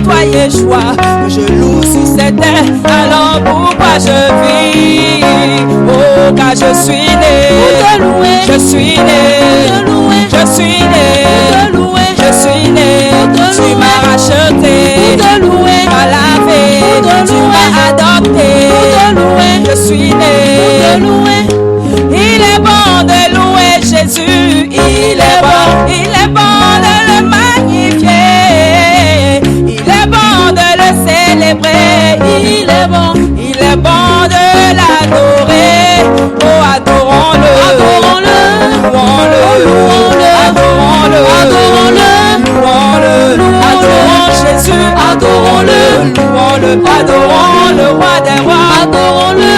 toi Yeshua, je loue sur cette terre, alors pourquoi je vis? Oh, car je suis né, je suis né, je suis né, je suis né, tu m'as racheté, m'as lavé, tu m'as adopté, je suis né. Il est bon de louer Jésus, il est bon de le magnifier, il est bon de le célébrer, il est bon de l'adorer. Oh, adorons-le, adorons Jésus, adorons-le, adorons le roi des rois, adorons-le,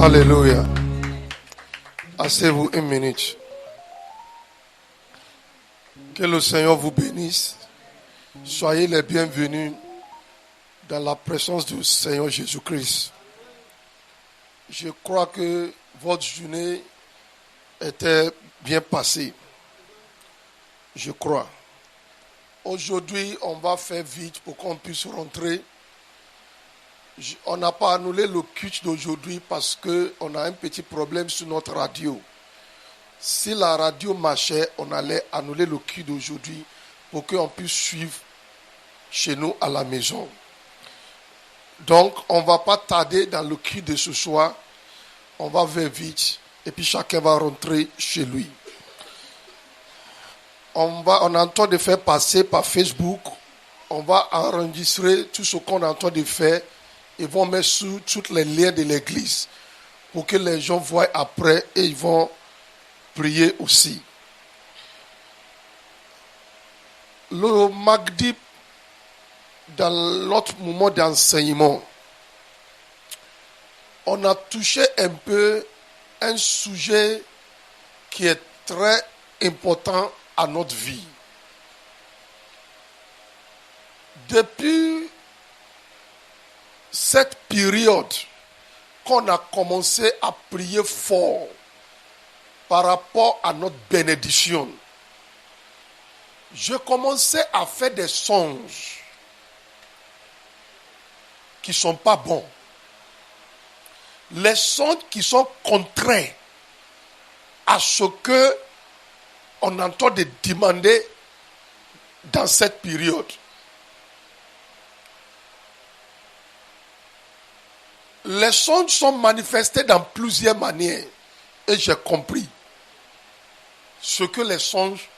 Alléluia. Asseyez-vous une minute. Que le Seigneur vous bénisse. Soyez les bienvenus dans la présence du Seigneur Jésus-Christ. Je crois que votre journée était bien passée. Je crois. Aujourd'hui, on va faire vite pour qu'on puisse rentrer. On n'a pas annulé le culte d'aujourd'hui parce qu'on a un petit problème sur notre radio. Si la radio marchait, on allait annuler le culte d'aujourd'hui pour qu'on puisse suivre chez nous à la maison. Donc, on ne va pas tarder dans le culte de ce soir. On va faire vite et puis chacun va rentrer chez lui. On est en train de faire passer par Facebook. On va enregistrer tout ce qu'on est en train de faire. Ils vont mettre sur toutes les liens de l'église pour que les gens voient après et ils vont prier aussi. Le mardi, dans l'autre moment d'enseignement, on a touché un peu un sujet qui est très important à notre vie. Depuis cette période qu'on a commencé à prier fort par rapport à notre bénédiction, je commençais à faire des songes qui ne sont pas bons. Les songes qui sont contraires à ce que on entend de demander dans cette période. Les songes sont manifestés dans plusieurs manières et j'ai compris ce que les songes,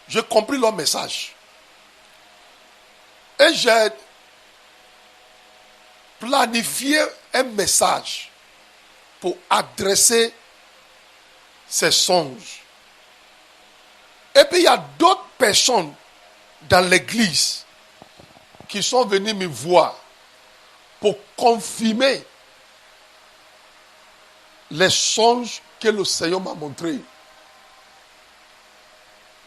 j'ai compris leur message. Et j'ai planifié un message pour adresser ces songes. Et puis il y a d'autres personnes dans l'église qui sont venues me voir pour confirmer les songes que le Seigneur m'a montrés.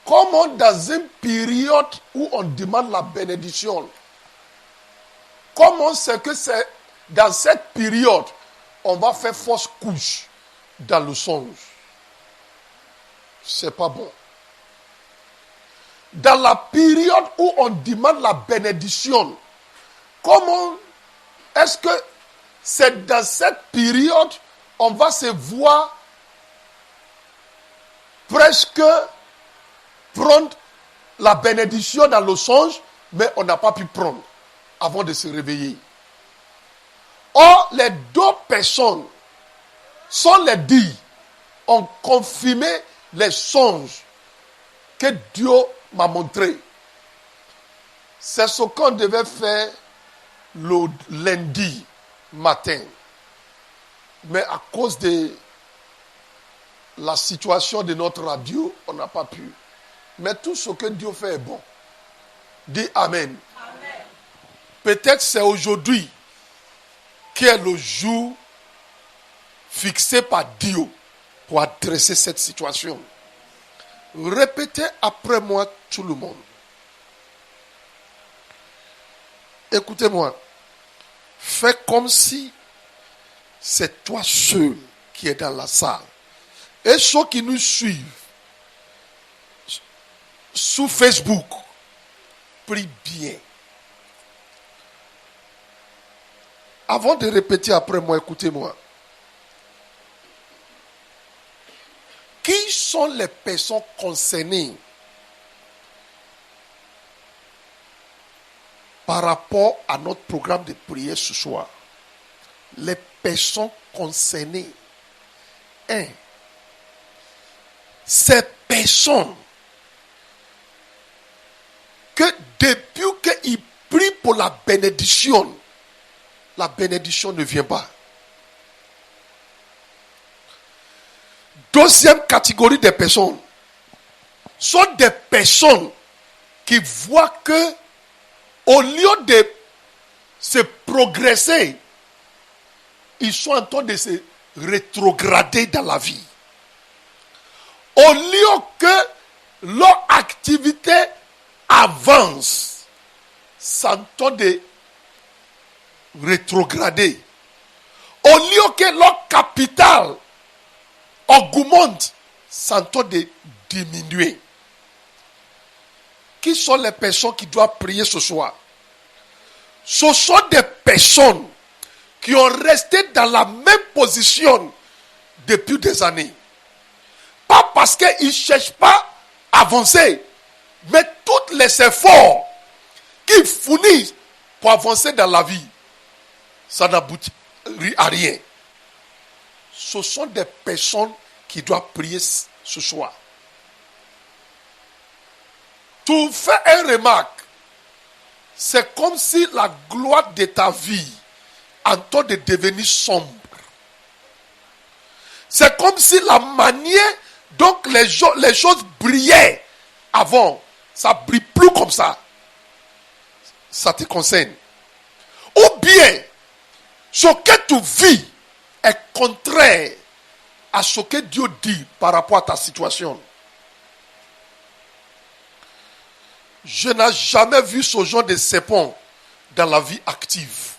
Comment dans une période où on demande la bénédiction, comment c'est que c'est dans cette période on va faire fausse couche dans le songe? C'est pas bon. Dans la période où on demande la bénédiction, comment est-ce que c'est dans cette période on va se voir presque prendre la bénédiction dans le songe, mais on n'a pas pu prendre avant de se réveiller. Or, les deux personnes, sans les dire, ont confirmé les songes que Dieu m'a montré. C'est ce qu'on devait faire le lundi matin. Mais à cause de la situation de notre radio, on n'a pas pu. Mais tout ce que Dieu fait est bon. Dis Amen. Amen. Peut-être c'est aujourd'hui qui est le jour fixé par Dieu pour adresser cette situation. Répétez après moi tout le monde. Écoutez-moi. Fais comme si c'est toi seul qui es dans la salle. Et ceux qui nous suivent sur Facebook, prie bien. Avant de répéter après moi, écoutez-moi. Qui sont les personnes concernées par rapport à notre programme de prière ce soir? Les personnes concernées. 1. Ces personnes que depuis qu'ils prient pour la bénédiction ne vient pas. Deuxième catégorie de personnes sont des personnes qui voient que au lieu de se progresser, ils sont en train de se rétrograder dans la vie. Au lieu que leur activité avance, ça en train de rétrograder. Au lieu que leur capital augmente, ça en train de diminuer. Qui sont les personnes qui doivent prier ce soir? Ce sont des personnes qui ont resté dans la même position depuis des années. Pas parce qu'ils ne cherchent pas à avancer, mais tous les efforts qu'ils fournissent pour avancer dans la vie, ça n'aboutit à rien. Ce sont des personnes qui doivent prier ce soir. Tu fais une remarque. C'est comme si la gloire de ta vie en train de devenir sombre. C'est comme si la manière dont les choses brillaient avant, ça ne brille plus comme ça. Ça te concerne. Ou bien, ce que tu vis est contraire à ce que Dieu dit par rapport à ta situation. Je n'ai jamais vu ce genre de serpent dans la vie active.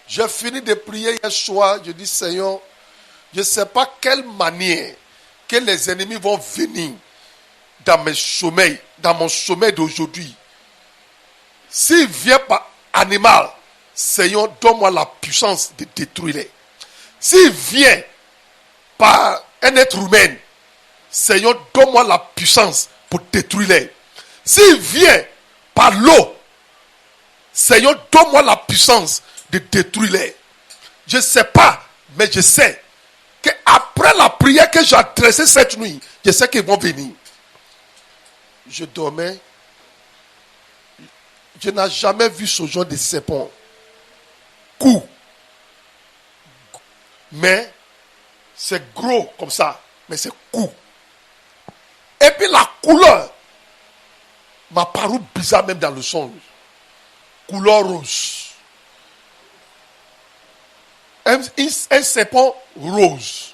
J'ai fini de prier hier soir. Je dis, Seigneur, je ne sais pas quelle manière que les ennemis vont venir dans mon sommeil d'aujourd'hui. S'il vient par animal, Seigneur, donne-moi la puissance de détruire-les. S'il vient par un être humain, Seigneur, donne-moi la puissance pour détruire-les. S'il vient par l'eau, Seigneur, donne-moi la puissance de détruire-les. Je ne sais pas, mais je sais qu'après la prière que j'ai adressée cette nuit, je sais qu'ils vont venir. Je dormais. Je n'ai jamais vu ce genre de serpent. Coup. Mais c'est gros comme ça. Mais c'est coup. Et puis la couleur m'a paru bizarre même dans le songe. Couleur rose. Un serpent rose.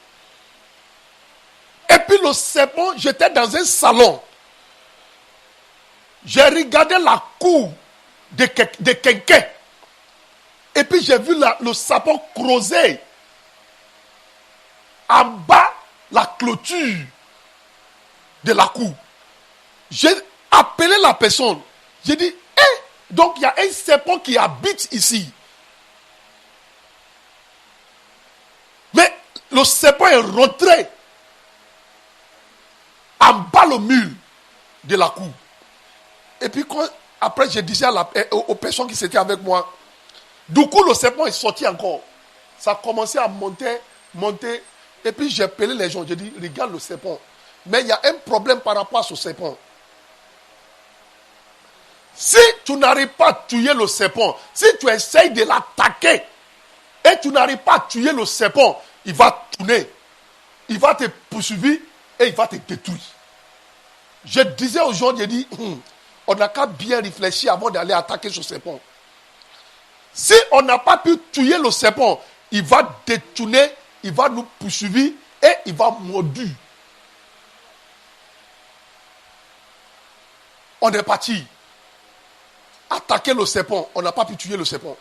Et puis le serpent, j'étais dans un salon. J'ai regardé la cour de quelqu'un. Et puis j'ai vu le serpent creuser en bas la clôture de la cour. J'ai appelé la personne. J'ai dit, donc il y a un serpent qui habite ici. Mais le serpent est rentré en bas le mur de la cour. Et puis après je disais aux personnes qui étaient avec moi, du coup le serpent est sorti encore. Ça a commencé à monter. Et puis j'ai appelé les gens, j'ai dit, regarde le serpent. Mais il y a un problème par rapport à ce serpent. Si tu n'arrives pas à tuer le serpent, si tu essayes de l'attaquer, et tu n'arrives pas à tuer le serpent, il va tourner. Il va te poursuivre et il va te détruire. Je disais aux gens, j'ai dit, on n'a qu'à bien réfléchir avant d'aller attaquer ce serpent. Si on n'a pas pu tuer le serpent, il va détourner, il va nous poursuivre et il va mordir. On est parti attaquer le serpent. On n'a pas pu tuer le serpent.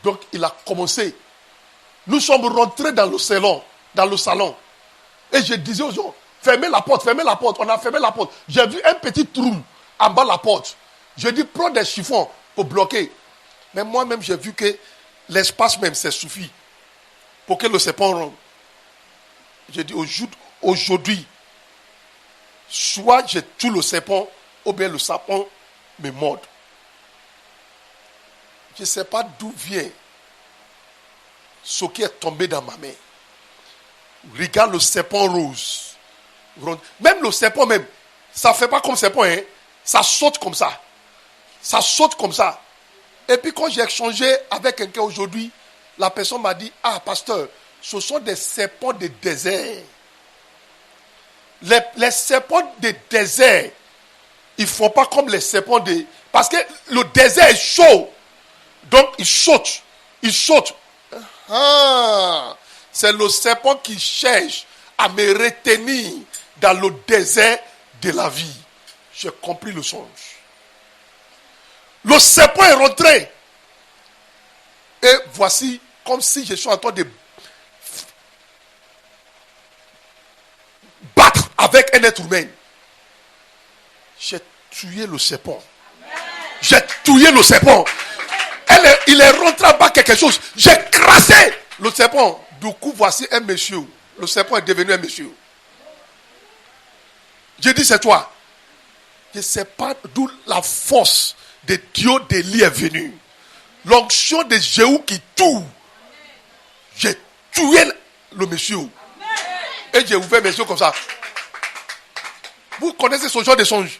Donc il a commencé. Nous sommes rentrés dans le salon. Et je disais aux gens, fermez la porte, fermez la porte. On a fermé la porte. J'ai vu un petit trou en bas de la porte. Je dis, prends des chiffons pour bloquer. Mais moi-même, j'ai vu que l'espace même, ça suffit pour que le serpent rentre. J'ai dit, aujourd'hui, soit je tue le serpent, ou bien le serpent me mord. Je ne sais pas d'où vient ce qui est tombé dans ma main. Regarde le serpent rose. Même le serpent même, ça ne fait pas comme serpent, hein? Ça saute comme ça. Ça saute comme ça. Et puis quand j'ai échangé avec quelqu'un aujourd'hui, la personne m'a dit, ah pasteur, ce sont des serpents de désert. Les serpents de désert, ils ne font pas comme les serpents de... Parce que le désert est chaud. Donc il saute. Il saute. Ah, c'est le serpent qui cherche à me retenir dans le désert de la vie. J'ai compris le songe. Le serpent est rentré. Et voici, comme si je suis en train de battre avec un être humain. J'ai tué le serpent. J'ai tué le serpent. Il est rentré en bas quelque chose. J'ai crassé le serpent. Du coup, voici un monsieur. Le serpent est devenu un monsieur. J'ai dit, c'est toi. Je ne sais pas d'où la force de Dieu d'Élie est venue. L'onction de Jéhu qui tue. J'ai tué le monsieur. Et j'ai ouvert mes yeux comme ça. Vous connaissez ce genre de songe?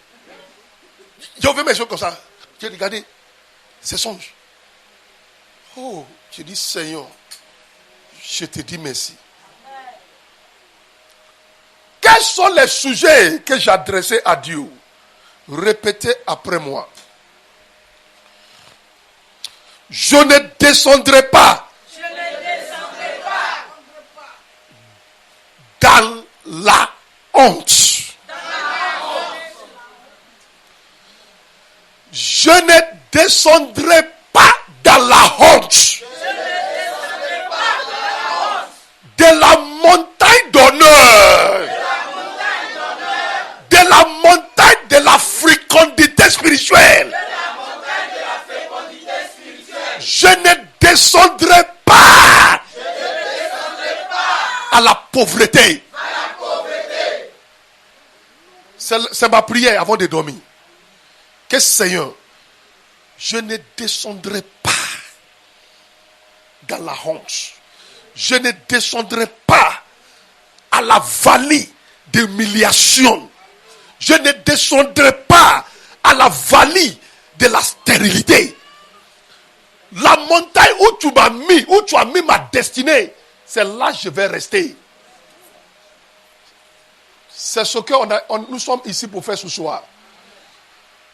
J'ai ouvert mes yeux comme ça. J'ai regardé. C'est songe. Oh, j'ai dit, Seigneur, je te dis merci. Quels sont les sujets que j'adressais à Dieu? Répétez après moi. Je ne descendrai pas, dans la honte. Je ne descendrai pas dans la honte. De la montagne d'honneur. De la montagne de la fécondité spirituelle. Je ne descendrai pas à la pauvreté. C'est ma prière avant de dormir. Que Seigneur, je ne descendrai pas dans la honte. Je ne descendrai pas à la vallée d'humiliation. Je ne descendrai pas à la vallée de la stérilité. La montagne où tu m'as mis, où tu as mis ma destinée, c'est là que je vais rester. C'est ce que nous sommes ici pour faire ce soir.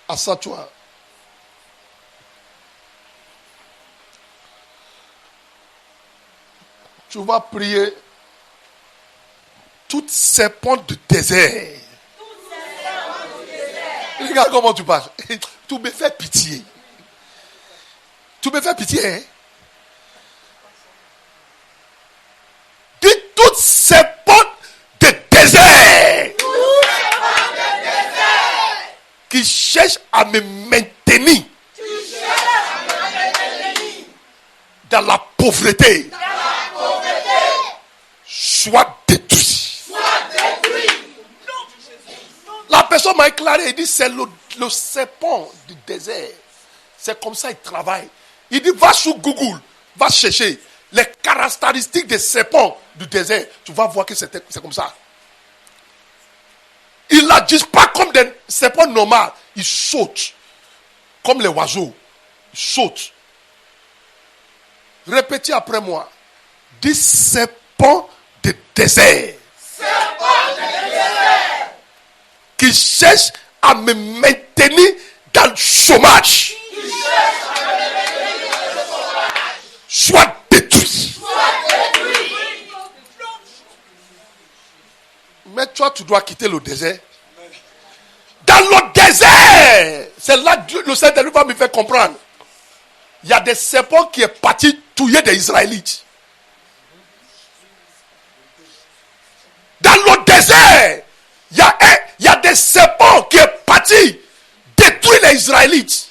Assois-toi. Tu vas prier toutes ces ponts de désert. Regarde comment tu parles. Tu me fais pitié. Tu me fais pitié, hein? Dis toutes ces portes de désert qui cherchent à me maintenir dans la pauvreté. Soit détruit. La personne m'a éclairé et dit c'est le serpent du désert. C'est comme ça il travaille. Il dit, va sur Google, va chercher les caractéristiques des serpents du désert. Tu vas voir que c'est comme ça. Ils n'agissent pas comme des serpents normaux. Ils sautent. Comme les oiseaux. Ils sautent. Répétez après moi. Dis serpents de désert. Serpents de désert. Qui cherchent à me maintenir dans le chômage. Soit détruit. Mais toi, tu dois quitter le désert. Dans le désert, c'est là que le Seigneur va me faire comprendre. Il y a des serpents qui sont partis tuer des Israélites. Dans le parti détruire les Israélites,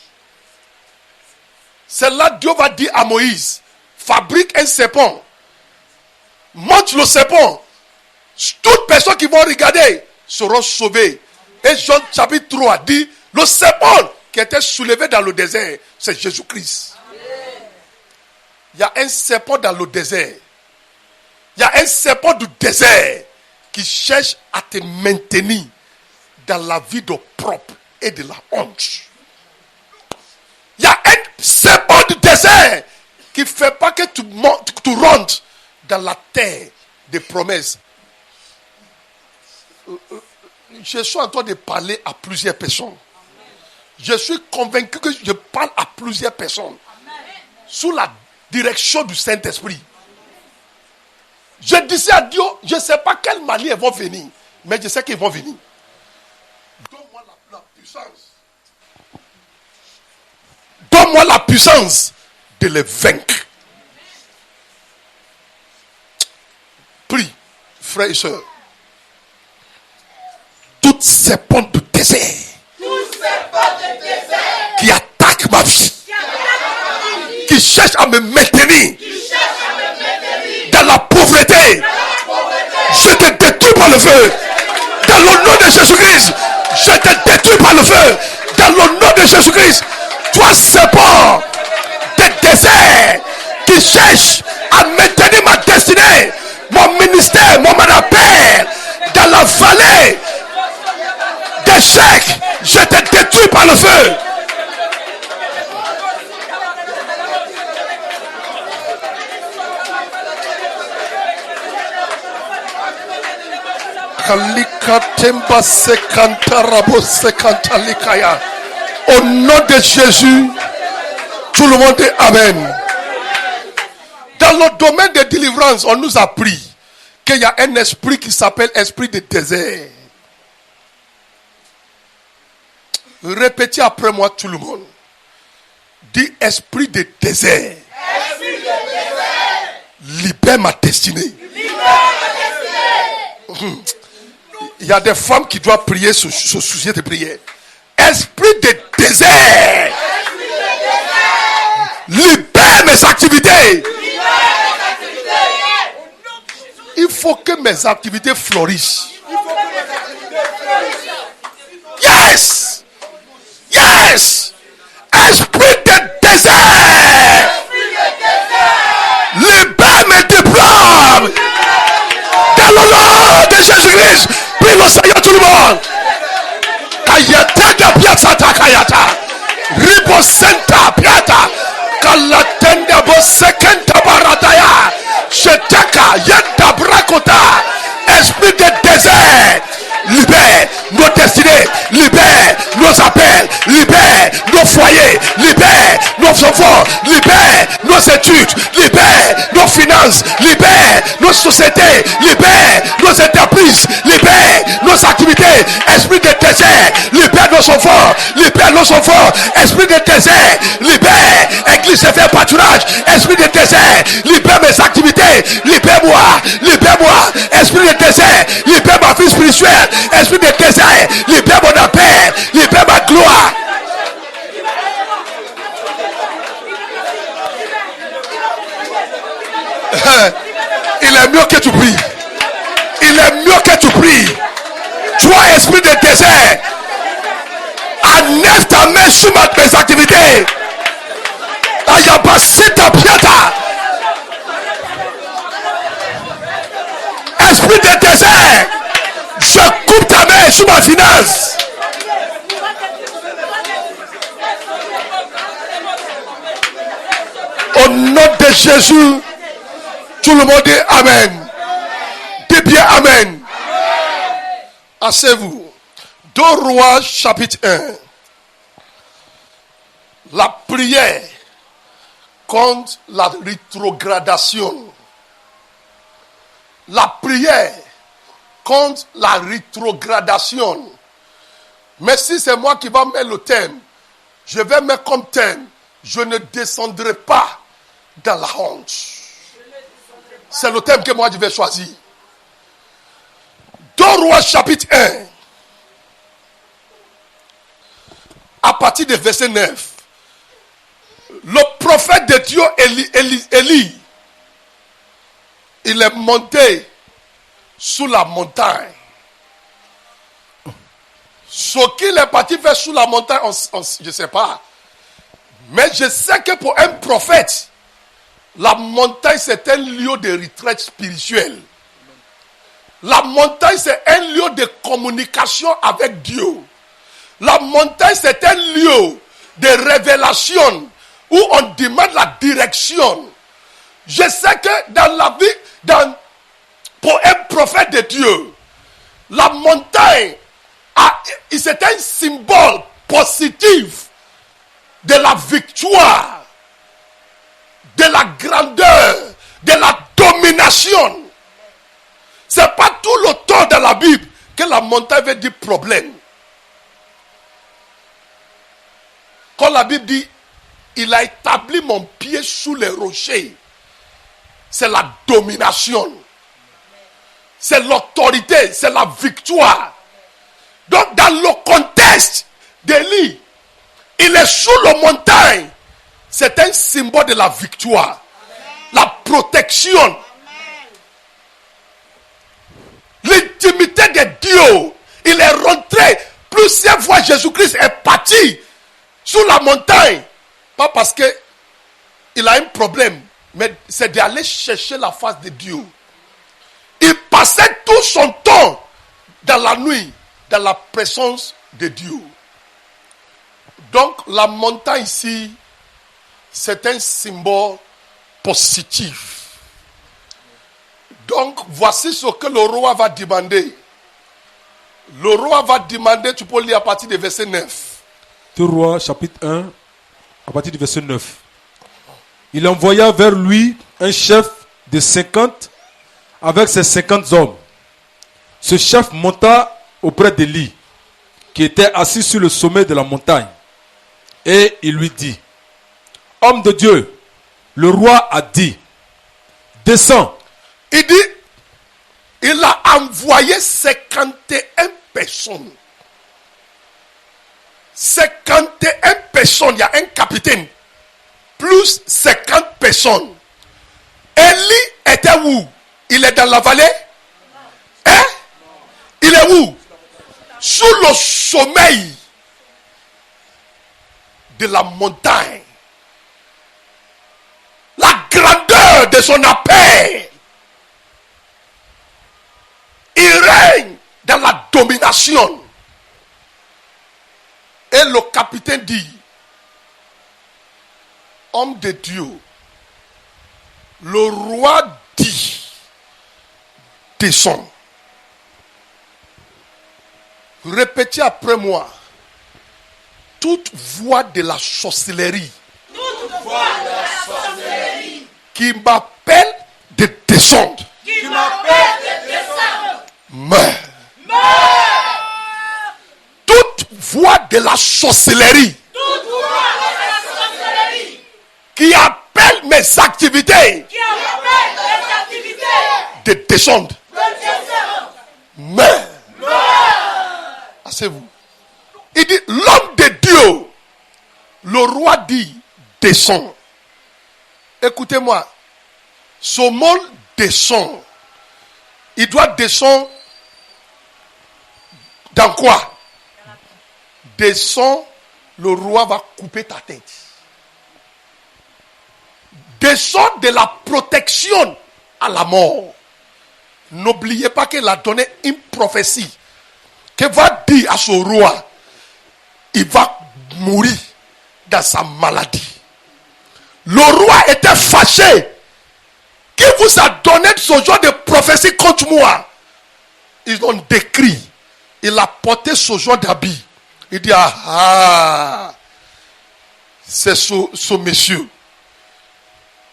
c'est là Dieu va dire à Moïse, fabrique un serpent, monte le serpent, toutes personnes qui vont regarder seront sauvées. Et Jean chapitre 3 dit, le serpent qui était soulevé dans le désert, c'est Jésus-Christ. Il y a un serpent dans le désert. Il y a un serpent du désert qui cherche à te maintenir dans la vie de propre et de la honte. Il y a un serpent du désert qui ne fait pas que tu rentres dans la terre des promesses. Je suis en train de parler à plusieurs personnes. Je suis convaincu que je parle à plusieurs personnes. Sous la direction du Saint-Esprit. Je disais à Dieu, je ne sais pas quelle manière ils vont venir, mais je sais qu'ils vont venir. Donne-moi la puissance. Donne-moi la puissance de les vaincre. Prie, frères et sœurs. Toutes ces pontes de désert qui attaquent ma vie, qui cherchent à me maintenir dans la pauvreté, je te détruis par le feu. Dans le nom de Jésus-Christ, je te détruis par le feu. Dans le nom de Jésus-Christ, toi serpent de désert qui cherche à maintenir ma destinée, mon ministère, mon appel dans la vallée d'échec, je te détruis par le feu. Au nom de Jésus, tout le monde dit Amen. Dans le domaine de délivrance, on nous a appris qu'il y a un esprit qui s'appelle esprit de désert. Répétez après moi tout le monde. Dis esprit de désert. Esprit de désert. Libère ma destinée. Il y a des femmes qui doivent prier ce sujet de prière. Esprit de désert. Libère mes activités. Il faut que mes activités fleurissent. Yes. Yes. Esprit de désert. Libère mes diplômes. Dans le nom de Jésus-Christ. Prie le Seigneur tout le monde. Kayata da piazza kayata. Ribosenta piata. Kalatenda bosekenta barataya. Shetaka yenta brakota. Esprit de désert. Libère nos destinées, libère nos appels, libère nos foyers, libère nos enfants, libère nos études, libère nos finances, libère nos sociétés, libère nos entreprises, libère nos activités. Esprit de désert, libère nos enfants, libère nos enfants. Esprit de désert, libère Église et fait pâturage. Esprit de désert, libère mes activités, libère-moi, libère-moi. Esprit de désert, libère ma vie spirituelle. Esprit de désert, libère mon appel, libère ma gloire. Il est mieux que tu pries. Il est mieux que tu pries. Toi, esprit de désert, enlève ta main sur mes activités. Ayabasita piata. Esprit de désert, je coupe ta main sur ma finance. Au nom de Jésus, tout le monde dit Amen. Dis bien Amen. Asseyez-vous. 2 Rois chapitre 1. La prière contre la rétrogradation. La prière contre la rétrogradation. Mais si c'est moi qui vais mettre le thème, je vais mettre comme thème, je ne descendrai pas dans la honte. C'est le thème que moi je vais choisir. 2 Rois chapitre 1. partir du verset 9, le prophète de Dieu Élie, il est monté sous la montagne. Ce qu'il est parti faire sous la montagne, je ne sais pas. Mais je sais que pour un prophète, la montagne c'est un lieu de retraite spirituelle. La montagne c'est un lieu de communication avec Dieu. La montagne c'est un lieu de révélation où on demande la direction. Je sais que dans la vie, pour un prophète de Dieu, la montagne, c'est un symbole positif de la victoire, de la grandeur, de la domination. Ce n'est pas tout le temps dans la Bible que la montagne veut dire problème. Quand la Bible dit, il a établi mon pied sous les rochers, c'est la domination. C'est l'autorité, c'est la victoire. Donc dans le contexte d'Élie, il est sous la montagne. C'est un symbole de la victoire. Amen. La protection. Amen. L'intimité de Dieu. Il est rentré. Plusieurs fois Jésus-Christ est parti sous la montagne. Pas parce qu'il a un problème, mais c'est d'aller chercher la face de Dieu. Il passait tout son temps dans la nuit, dans la présence de Dieu. Donc la montagne ici, c'est un symbole positif. Donc voici ce que le roi va demander. Le roi va demander, tu peux lire à partir du verset 9. 2 Rois chapitre 1, à partir du verset 9. Il envoya vers lui un chef de 50 avec ses 50 hommes. Ce chef monta auprès d'Élie, qui était assis sur le sommet de la montagne. Et il lui dit, homme de Dieu, le roi a dit, descends. Il dit, il a envoyé 51 personnes. 51 personnes, il y a un capitaine, plus 50 personnes. Élie était où? Il est dans la vallée? Hein? Il est où? Sous le sommeil de la montagne. La grandeur de son appel. Il règne dans la domination. Et le capitaine dit, homme de Dieu, le roi dit, descends. Répétez après moi. Toute voix de la sorcellerie, qui m'appelle de descendre, meurt. Toute voix de la sorcellerie, qui appelle mes activités, de descendre, meurt. Asseyez-vous. Il dit, l'homme de Dieu, le roi dit, descend. Écoutez-moi, ce mot descend, il doit descendre dans quoi? Descend, le roi va couper ta tête. Descend de la protection à la mort. N'oubliez pas qu'il a donné une prophétie qui va dire à ce roi, il va mourir dans sa maladie. Le roi était fâché. Qui vous a donné ce genre de prophétie contre moi? Ils ont décrit. Il a porté ce genre d'habit. Il dit, c'est ce monsieur.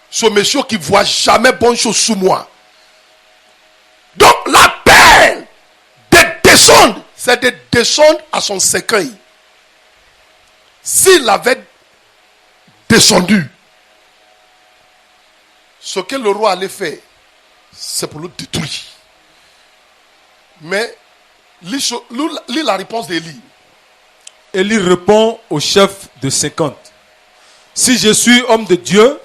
Ce monsieur qui ne voit jamais bonne chose sous moi. Donc l'appel de descendre, c'est de descendre à son cercueil. S'il avait descendu, ce que le roi allait faire, c'est pour le détruire. Mais lis la réponse d'Élie. Élie répond au chef de 50. Si je suis homme de Dieu,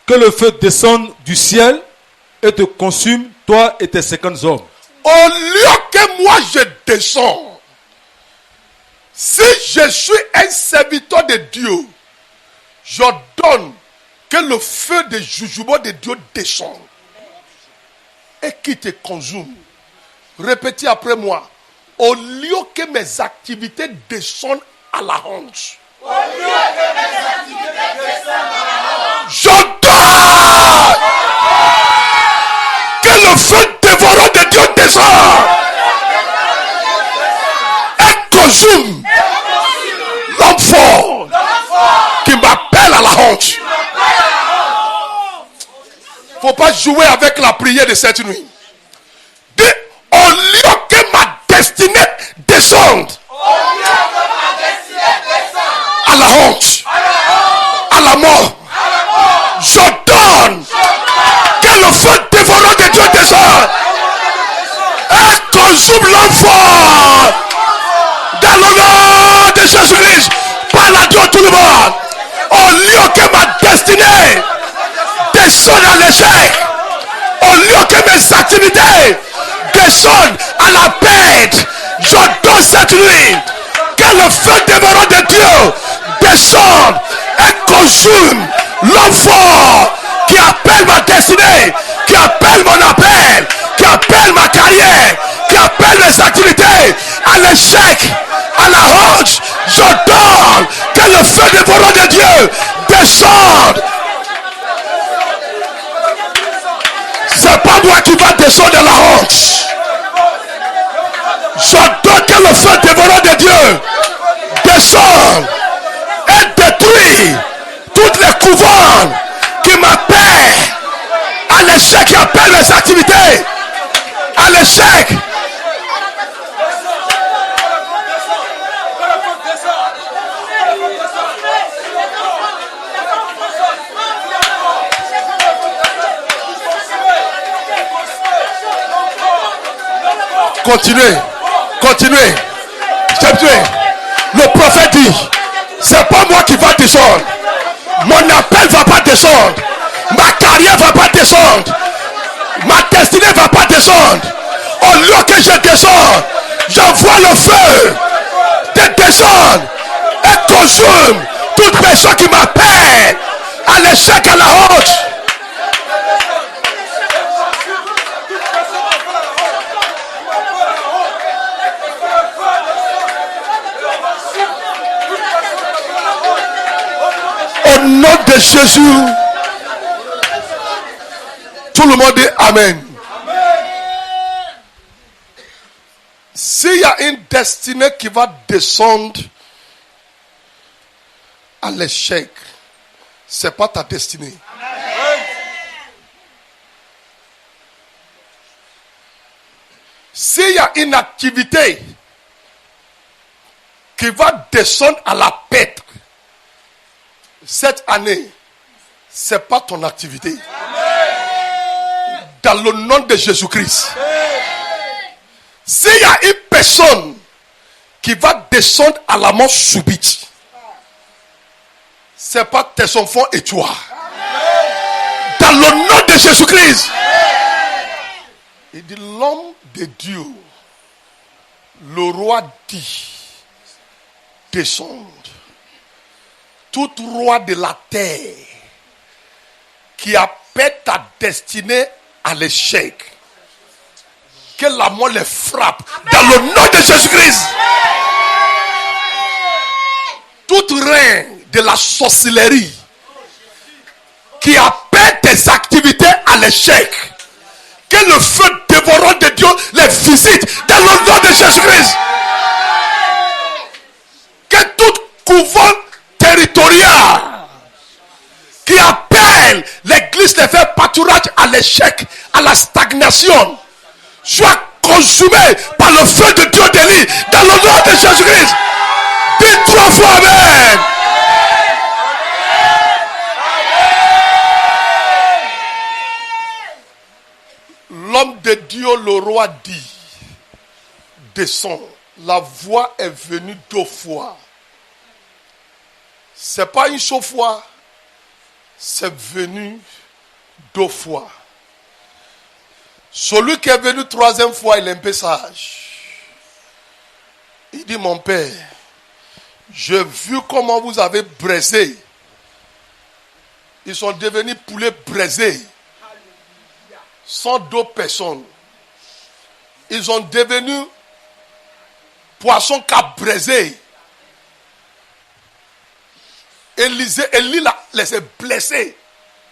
que le feu descende du ciel et te consume, toi et tes 50 hommes. Au lieu que moi je descends, si je suis un serviteur de Dieu, j'ordonne que le feu de jugement de Dieu descende et qui te consume. Répétez après moi. Au lieu que mes activités descendent à la hanche, j'ordonne que le feu dévorant de Dieu descende et consume l'homme fort qui m'appelle à la honte. Faut pas jouer avec la prière de cette nuit. Au lieu que ma destinée descende à la honte, à la mort, j'ordonne que le feu dévorant de Dieu descende et consume l'enfant dans le nom de Jésus-Christ. Parle à Dieu tout le monde. Au lieu que ma destinée descende à l'échec, au lieu que mes activités descendent à la perte, j'ordonne cette nuit que le feu dévorant de Dieu descende et consume l'enfant qui appelle ma destinée, qui appelle mon appel, qui appelle ma carrière, qui appelle mes activités à l'échec, à la honte. J'ordonne que le feu dévorant de Dieu descende. C'est pas moi qui va descendre à la honte. J'ordonne que le feu dévorant de Dieu descende et détruit toutes les couvances qui m'appellent à l'échec, qui appellent mes activités à l'échec. Continuez. Continuez. Le prophète dit, c'est pas moi qui va descendre. Mon appel va pas descendre. Ma carrière va pas descendre. Ma destinée va pas descendre. Au lieu que je descende, j'envoie le feu de descendre et consume toute personne qui m'appelle à l'échec, à la honte. Au nom de Jésus, tout le monde dit Amen. S'il y a une destinée qui va descendre à l'échec, c'est pas ta destinée. S'il y a une activité qui va descendre à la perte, cette année, c'est pas ton activité. Dans le nom de Jésus-Christ. S'il y a une personne qui va descendre à la mort subite, c'est pas tes enfants et toi. Dans le nom de Jésus-Christ. Il dit l'homme de Dieu, le roi dit, descende. Tout roi de la terre qui appelle ta destinée à l'échec, que la mort les frappe dans le nom de Jésus-Christ. Tout règne de la sorcellerie qui appelle tes activités à l'échec, que le feu dévorant de Dieu les visite dans le nom de Jésus-Christ. Que toute couvent territorial qui appelle l'église de faire pâturage à l'échec, à la stagnation, soit consumé par le feu de Dieu d'Élie dans le nom de Jésus-Christ. Dis 3 fois Amen. L'homme de Dieu, le roi dit, descend. La voix est venue 2 fois. Ce n'est pas une seule fois. C'est venu 2 fois. Celui qui est venu 3e fois, il est un peu sage. Il dit, mon père, j'ai vu comment vous avez braisé. Ils sont devenus poulets braisés. Sans 2 personnes. Ils sont devenus poissons cabrésés. Élie les a blessés.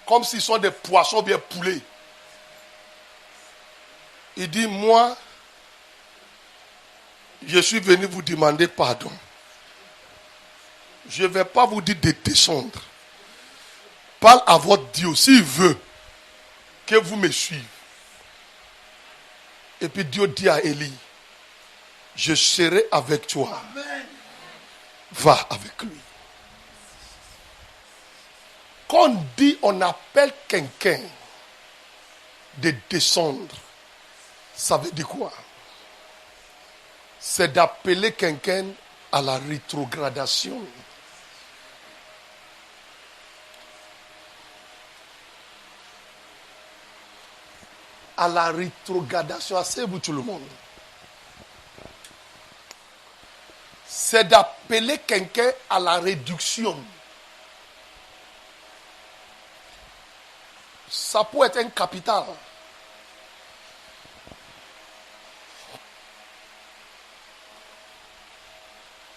Comme s'ils sont des poissons bien poulés. Il dit, moi, je suis venu vous demander pardon. Je ne vais pas vous dire de descendre. Parle à votre Dieu, s'il veut que vous me suivez. Et puis Dieu dit à Élie, je serai avec toi. Amen. Va avec lui. Quand on dit, on appelle quelqu'un de descendre, ça veut dire quoi? C'est d'appeler quelqu'un à la rétrogradation. À la rétrogradation, asseyez-vous tout le monde. C'est d'appeler quelqu'un à la réduction. Ça peut être un capital.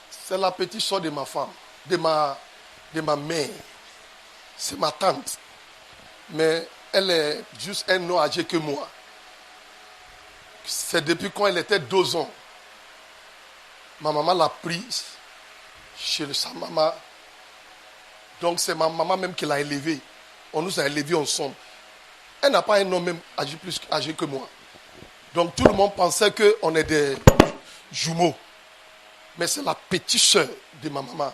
C'est la petite soeur de ma femme, de ma mère. C'est ma tante. Mais elle est juste 1 an âgée que moi. C'est depuis quand elle était 2 ans. Ma maman l'a prise chez sa maman. Donc c'est ma maman même qui l'a élevée. On nous a élevés ensemble. Elle n'a pas un homme même plus âgé que moi. Donc tout le monde pensait qu'on est des jumeaux. Mais c'est la petite soeur de ma maman.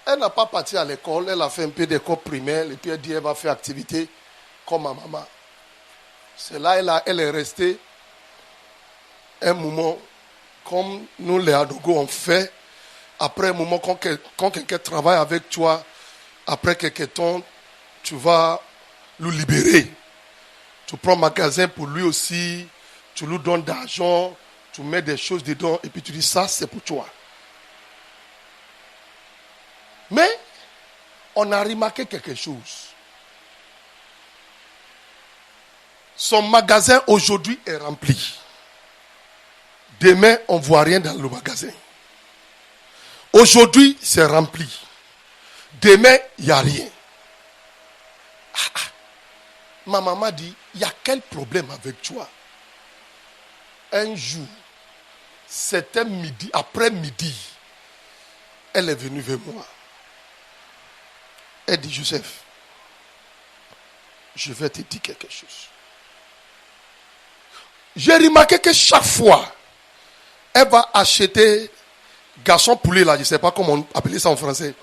Elle n'a pas parti à l'école. Elle a fait un peu d'école primaire. Et puis elle dit qu'elle va faire activité comme ma maman. C'est là elle est restée un moment comme nous les Adogo on fait. Après un moment, quand quelqu'un travaille avec toi, après quelques temps, tu vas le libérer. Tu prends un magasin pour lui aussi, tu lui donnes d'argent, tu mets des choses dedans et puis tu dis ça c'est pour toi. Mais on a remarqué quelque chose. Son magasin aujourd'hui est rempli. Demain, on ne voit rien dans le magasin. Aujourd'hui, c'est rempli. Demain, il n'y a rien. Ma maman dit, il y a quel problème avec toi? Un jour, c'était midi, après-midi, elle est venue vers moi. Elle dit, Joseph, je vais te dire quelque chose. J'ai remarqué que chaque fois, elle va acheter garçon poulet là, je ne sais pas comment on appelle ça en français.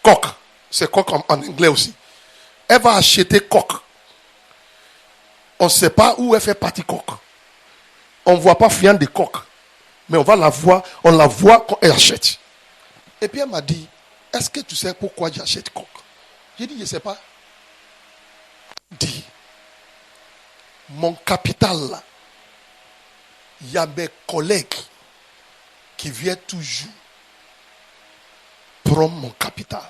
Coq. C'est coq en anglais aussi. Elle va acheter coq. On ne sait pas où elle fait partie coq. On ne voit pas viande de coq. Mais on la voit quand elle achète. Et puis elle m'a dit, est-ce que tu sais pourquoi j'achète coq? J'ai dit, je ne sais pas. Dis, mon capital là, il y a mes collègues qui viennent toujours prendre mon capital.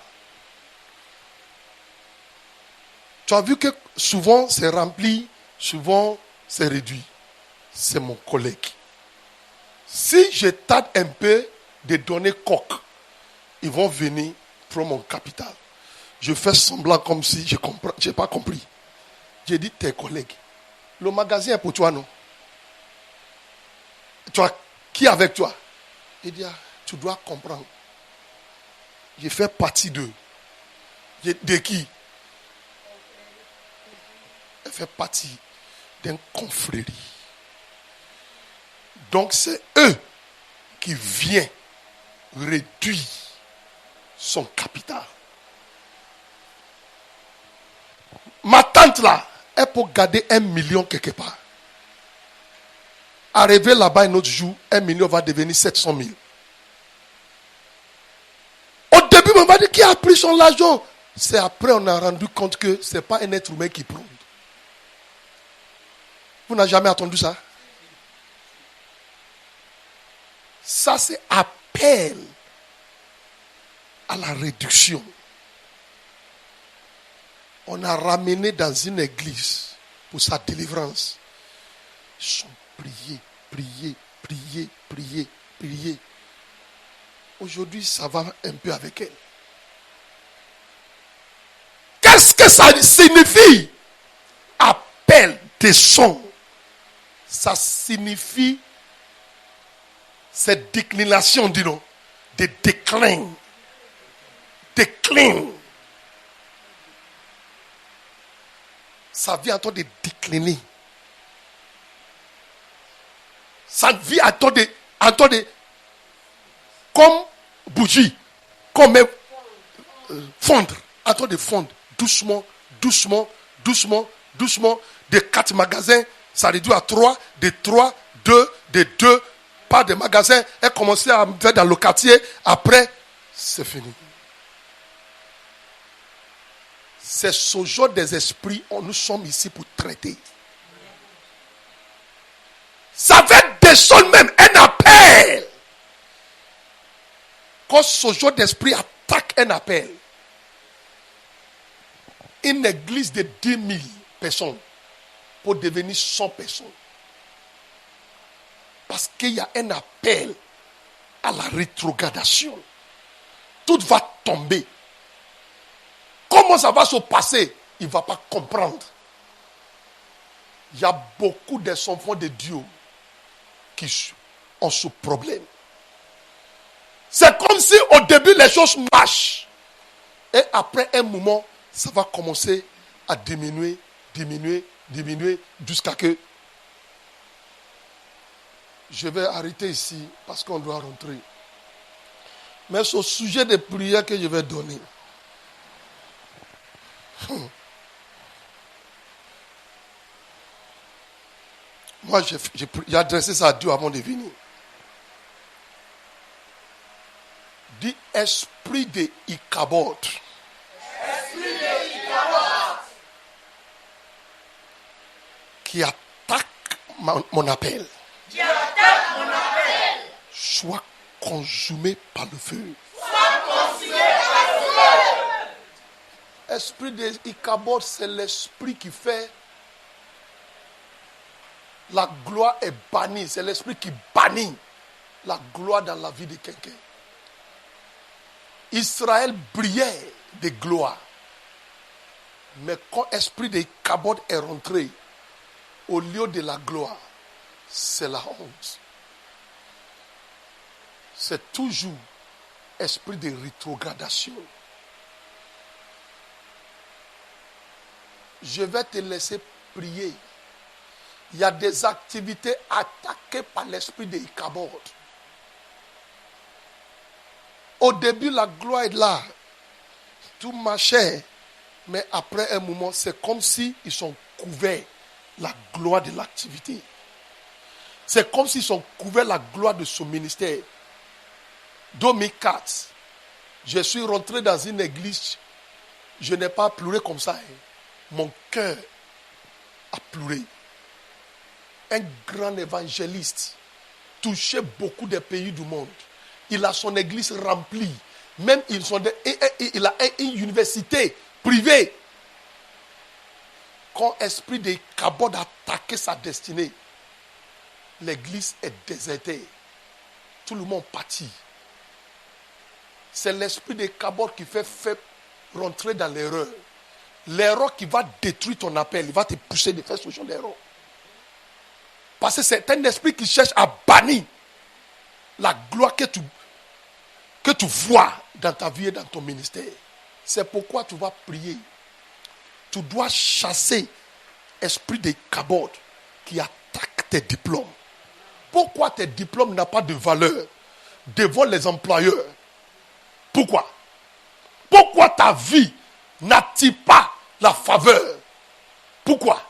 Tu as vu que souvent c'est rempli, souvent c'est réduit. C'est mon collègue. Si je tarde un peu de donner coq, ils vont venir prendre mon capital. Je fais semblant comme si je n'ai pas compris. J'ai dit tes collègues. Le magasin est pour toi, non? Tu as qui avec toi? Il dit, tu dois comprendre. Je fais partie d'eux. De qui? Elle fait partie d'une confrérie. Donc c'est eux qui viennent réduire son capital. Ma tante là, elle peut garder 1 million quelque part. Arrivé là-bas un autre jour, 1 million va devenir 700 000. Au début, on va dire qui a pris son argent. C'est après on a rendu compte que ce n'est pas un être humain qui prend. Vous n'avez jamais entendu ça? Ça, c'est appel à la réduction. On a ramené dans une église pour sa délivrance. Ils sont priés. Aujourd'hui, ça va un peu avec elle. Qu'est-ce que ça signifie? Appel des sons. Ça signifie cette déclination, dis-nous, de déclin. Déclin. Ça vient à toi de décliner. Ça vient à toi de comme bougie, comme fondre, à toi de fondre, doucement. De 4 magasins, ça réduit à 3, de 3, 2, de 2, pas de magasins, et commencer à faire dans le quartier, après, c'est fini. C'est ce genre des esprits où nous sommes ici pour traiter. Ça va descendre même un appel. Quand ce genre d'esprit attaque un appel, une église de 10 000 personnes pour devenir 100 personnes. Parce qu'il y a un appel à la rétrogradation. Tout va tomber. Comment ça va se passer? Il ne va pas comprendre. Il y a beaucoup d'enfants de Dieu qui ont ce problème. C'est comme si au début les choses marchent. Et après un moment, ça va commencer à diminuer jusqu'à que je vais arrêter ici parce qu'on doit rentrer. Mais c'est au sujet des prières que je vais donner. Moi, j'ai adressé ça à Dieu avant de venir. Dit esprit de Ichabod. Qui attaque mon appel. Soit consumé par le feu. Esprit de Ichabod, c'est l'esprit qui fait la gloire est bannie. C'est l'esprit qui bannit la gloire dans la vie de quelqu'un. Israël brillait de gloire. Mais quand l'esprit de Ichabod est rentré, au lieu de la gloire, c'est la honte. C'est toujours esprit de rétrogradation. Je vais te laisser prier. Il y a des activités attaquées par l'esprit de Ichabod. Au début, la gloire est là. Tout marchait. Mais après un moment, c'est comme si ils sont couverts la gloire de l'activité. C'est comme s'ils ont couvert la gloire de son ministère. 2004, je suis rentré dans une église. Je n'ai pas pleuré comme ça. Mon cœur a pleuré. Un grand évangéliste, touché beaucoup de pays du monde. Il a son église remplie. Même il a une université privée. Quand l'esprit de Ichabod a attaqué sa destinée, l'église est désertée. Tout le monde partit. C'est l'esprit de Ichabod qui fait rentrer dans l'erreur. L'erreur qui va détruire ton appel, il va te pousser de faire ce genre d'erreur. Parce que c'est un esprit qui cherche à bannir la gloire que tu vois dans ta vie et dans ton ministère. C'est pourquoi tu vas prier. Tu dois chasser l'esprit de Ichabod qui attaque tes diplômes. Pourquoi tes diplômes n'ont pas de valeur devant les employeurs? Pourquoi? Pourquoi ta vie n'attire pas la faveur? Pourquoi?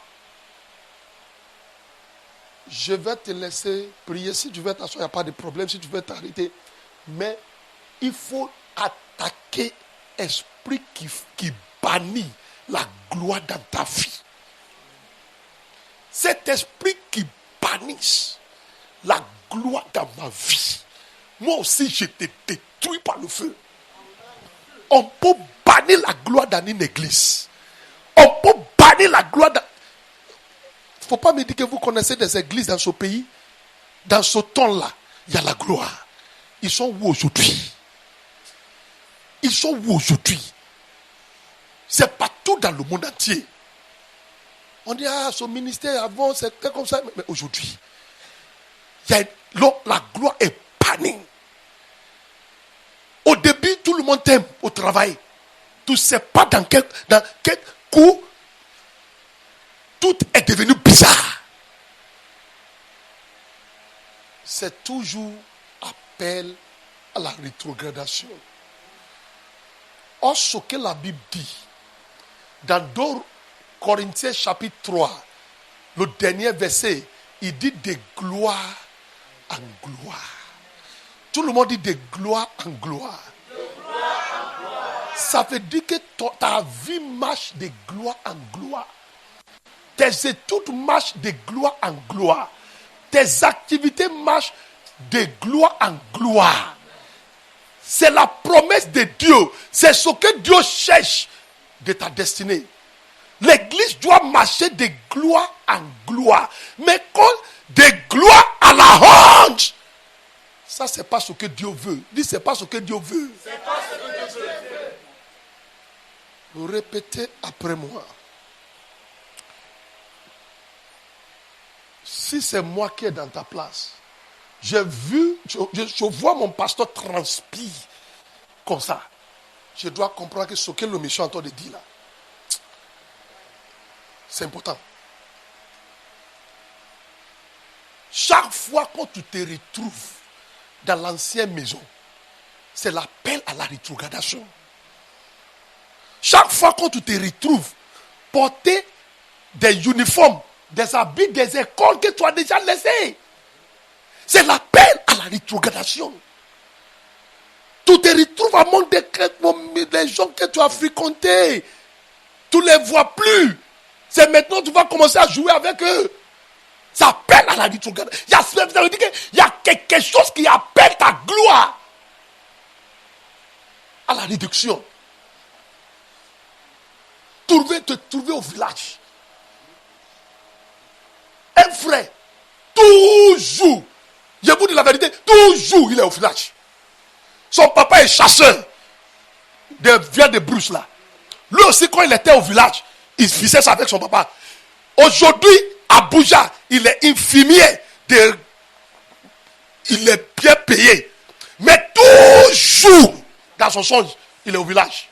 Je vais te laisser prier. Si tu veux t'asseoir, il n'y a pas de problème. Si tu veux t'arrêter. Mais il faut attaquer l'esprit qui bannit la gloire dans ta vie. Cet esprit qui bannisse la gloire dans ma vie. Moi aussi, je te détruis par le feu. On peut bannir la gloire dans une église. On peut bannir la gloire dans... Il ne faut pas me dire que vous connaissez des églises dans ce pays. Dans ce temps-là, il y a la gloire. Ils sont où aujourd'hui? Ils sont où aujourd'hui? C'est partout dans le monde entier. On dit, ce ministère avant, c'était comme ça. Mais aujourd'hui, la gloire est bannie. Au début, tout le monde t'aime au travail. Tu ne sais pas dans quel coup tout est devenu bizarre. C'est toujours appel à la rétrogradation. Or, ce que la Bible dit, dans 2 Corinthiens chapitre 3, le dernier verset, il dit de gloire en gloire. Tout le monde dit de gloire en gloire. Ça veut dire que ta vie marche de gloire en gloire. Tes études marchent de gloire en gloire. Tes activités marchent de gloire en gloire. C'est la promesse de Dieu. C'est ce que Dieu cherche de ta destinée. L'église doit marcher de gloire en gloire. Mais quand de gloire à la honte, ça c'est pas ce que Dieu veut. Dis, c'est pas ce que Dieu veut. C'est pas ce que Dieu veut. Répétez après moi. Si c'est moi qui est dans ta place, je vois mon pasteur transpire comme ça. Je dois comprendre que ce que le méchant est en train de dire là, c'est important. Chaque fois que tu te retrouves dans l'ancienne maison, c'est l'appel à la rétrogradation. Chaque fois que tu te retrouves porter des uniformes, des habits, des écoles que tu as déjà laissés, c'est l'appel à la rétrogradation. Tu te retrouves à manque des gens que tu as fréquentés. Tu ne les vois plus. C'est maintenant que tu vas commencer à jouer avec eux. Ça appelle à la rétrogradation. Ça veut dire qu'il y a quelque chose qui appelle ta gloire à la réduction. Te trouver au village. Un frère, toujours, je vous dis la vérité, toujours il est au village. Son papa est chasseur de viande de brousse là. Lui aussi, quand il était au village, il faisait ça avec son papa. Aujourd'hui, à Abuja, il est infirmier. Il est bien payé. Mais toujours, dans son songe, il est au village.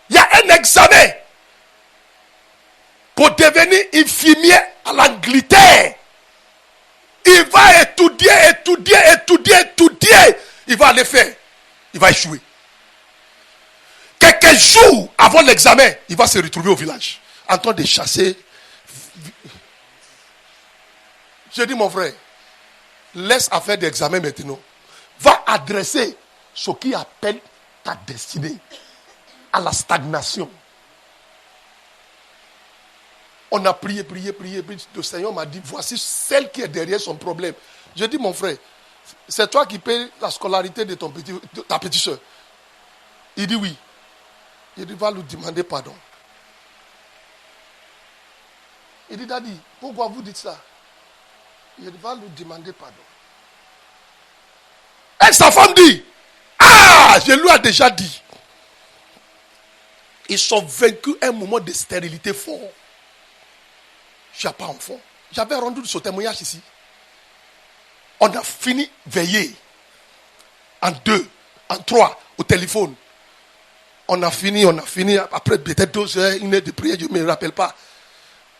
Il y a un examen pour devenir infirmier à l'Angleterre. Il va étudier. Il va aller faire. Il va échouer. Quelques jours avant l'examen, il va se retrouver au village, en train de chasser. Je dis, mon frère, laisse affaire d'examen maintenant. Va adresser ce qui appelle ta destinée à la stagnation. On a prié. Le Seigneur m'a dit, voici celle qui est derrière son problème. Je dis, mon frère, c'est toi qui payes la scolarité de ta petite soeur. Il dit oui. Il dit, va lui demander pardon. Il dit, Daddy, pourquoi vous dites ça? Il dit, va lui demander pardon. Et sa femme dit, je lui ai déjà dit. Ils sont vaincus un moment de stérilité fort. Je n'ai pas enfant. J'avais rendu ce témoignage ici. On a fini veiller. En 2, en 3, au téléphone. On a fini. Après peut-être 2 heures, 1 heure de prière, je ne me rappelle pas.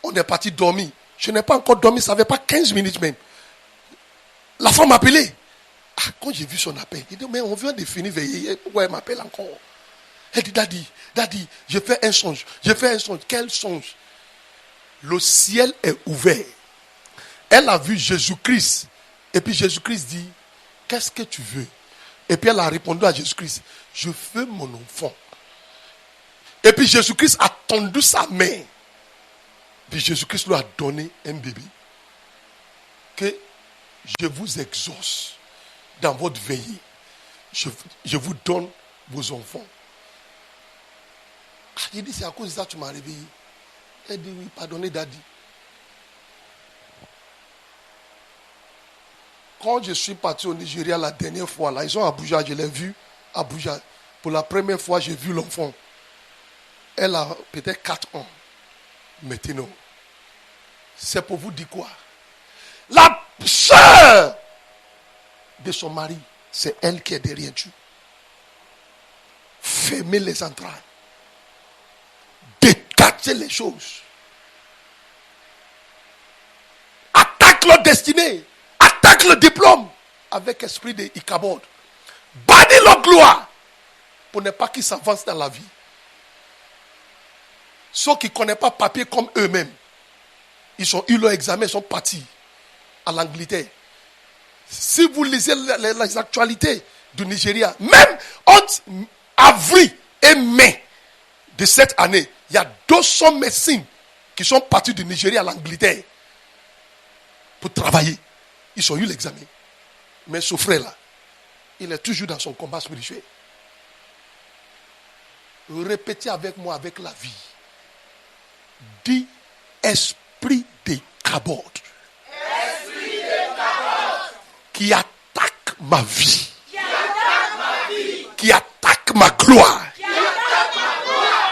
On est parti dormir. Je n'ai pas encore dormi, ça ne fait pas 15 minutes même. La femme m'a appelé. Quand j'ai vu son appel, il dit, mais on vient de finir veiller. Pourquoi elle m'appelle encore? Elle dit, Daddy, je fais un songe. Quel songe? Le ciel est ouvert. Elle a vu Jésus-Christ. Et puis Jésus-Christ dit, qu'est-ce que tu veux? Et puis elle a répondu à Jésus-Christ, je veux mon enfant. Et puis Jésus-Christ a tendu sa main. Puis Jésus-Christ lui a donné un bébé. Que je vous exauce dans votre veillée. Je vous donne vos enfants. Il dit, c'est à cause de ça que tu m'as réveillé. Elle dit, oui, pardonnez Daddy. Quand je suis parti au Nigeria la dernière fois, là, ils sont à Abuja, je l'ai vu à Abuja. Pour la première fois, j'ai vu l'enfant. Elle a peut-être 4 ans. Maintenant, c'est pour vous dire quoi? La sœur de son mari, c'est elle qui est derrière Dieu. Fermez les entrailles. Détachez les choses. Attaque leur destinée. Attaque le diplôme avec esprit de Ichabod. Bannis leur gloire pour ne pas qu'ils s'avancent dans la vie. Ceux qui ne connaissent pas papier comme eux-mêmes, ils ont eu leur examen, ils sont partis à l'Angleterre. Si vous lisez les actualités du Nigeria, même entre avril et mai de cette année, il y a 200 médecins qui sont partis du Nigeria à l'Angleterre pour travailler. Ils ont eu l'examen. Mais ce frère-là, il est toujours dans son combat spirituel. Répétez avec moi, avec la vie. Dis, esprit d'Ichabod. Esprit d'Ichabod. Qui attaque ma vie. Qui attaque ma gloire.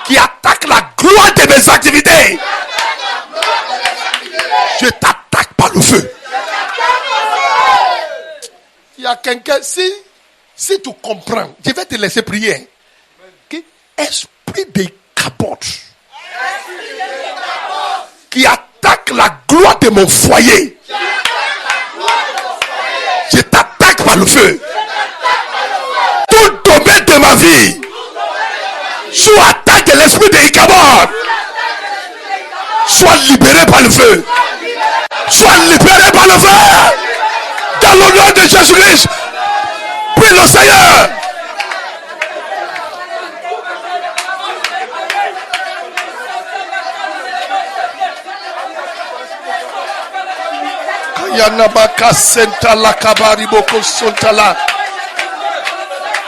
Qui attaque la gloire de mes activités. Je t'attaque par le feu. Il y a quelqu'un, si tu comprends, je vais te laisser prier. Okay? Esprit d'Ichabod. Qui attaque la gloire de mon foyer. Je t'attaque par le feu. Tout domaine de ma vie. Sous attaque de l'esprit d'Ichabod. Sois libéré par le feu. Sois libéré par le feu. Dans le nom de Jésus-Christ. Prie le Seigneur.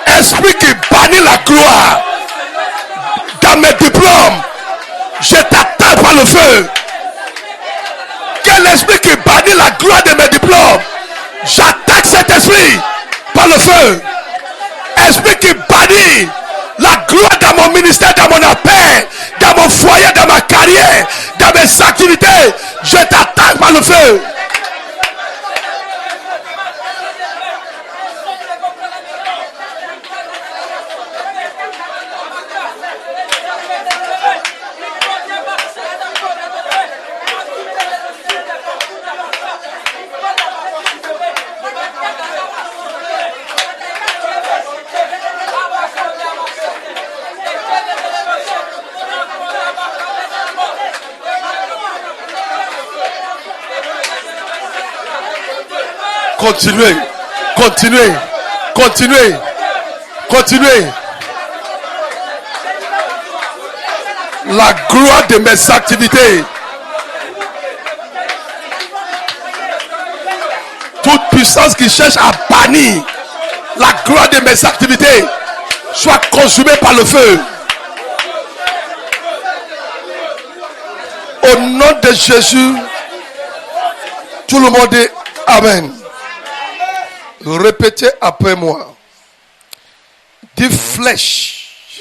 Esprit qui bannit la gloire dans mes diplômes, je t'attaque par le feu. Quel esprit qui bannit la gloire de mes diplômes, j'attaque cet esprit par le feu. Esprit qui bannit la gloire dans mon ministère, dans mon appel, dans mon foyer, dans ma carrière, dans mes activités, je t'attaque par le feu. Continuez, continuez, continuez, continuez. La gloire de mes activités. Toute puissance qui cherche à bannir la gloire de mes activités soit consumée par le feu. Au nom de Jésus, tout le monde dit Amen. Répétez après moi. Des flèches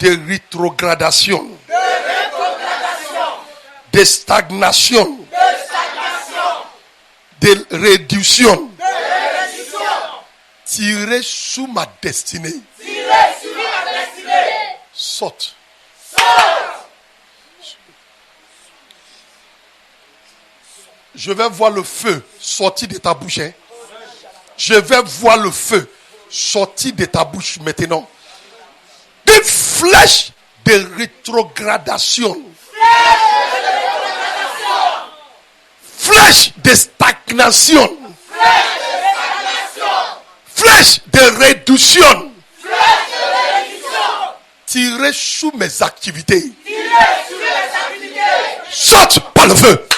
de rétrogradation, de stagnation, de réduction, tirez sous ma destinée. Saute. Je vais voir le feu sortir de ta bouche. Hein? Je vais voir le feu sortir de ta bouche maintenant. Des flèches de rétrogradation. Flèche de stagnation. Flèche de réduction. Tirez sous mes activités. Saute par le feu.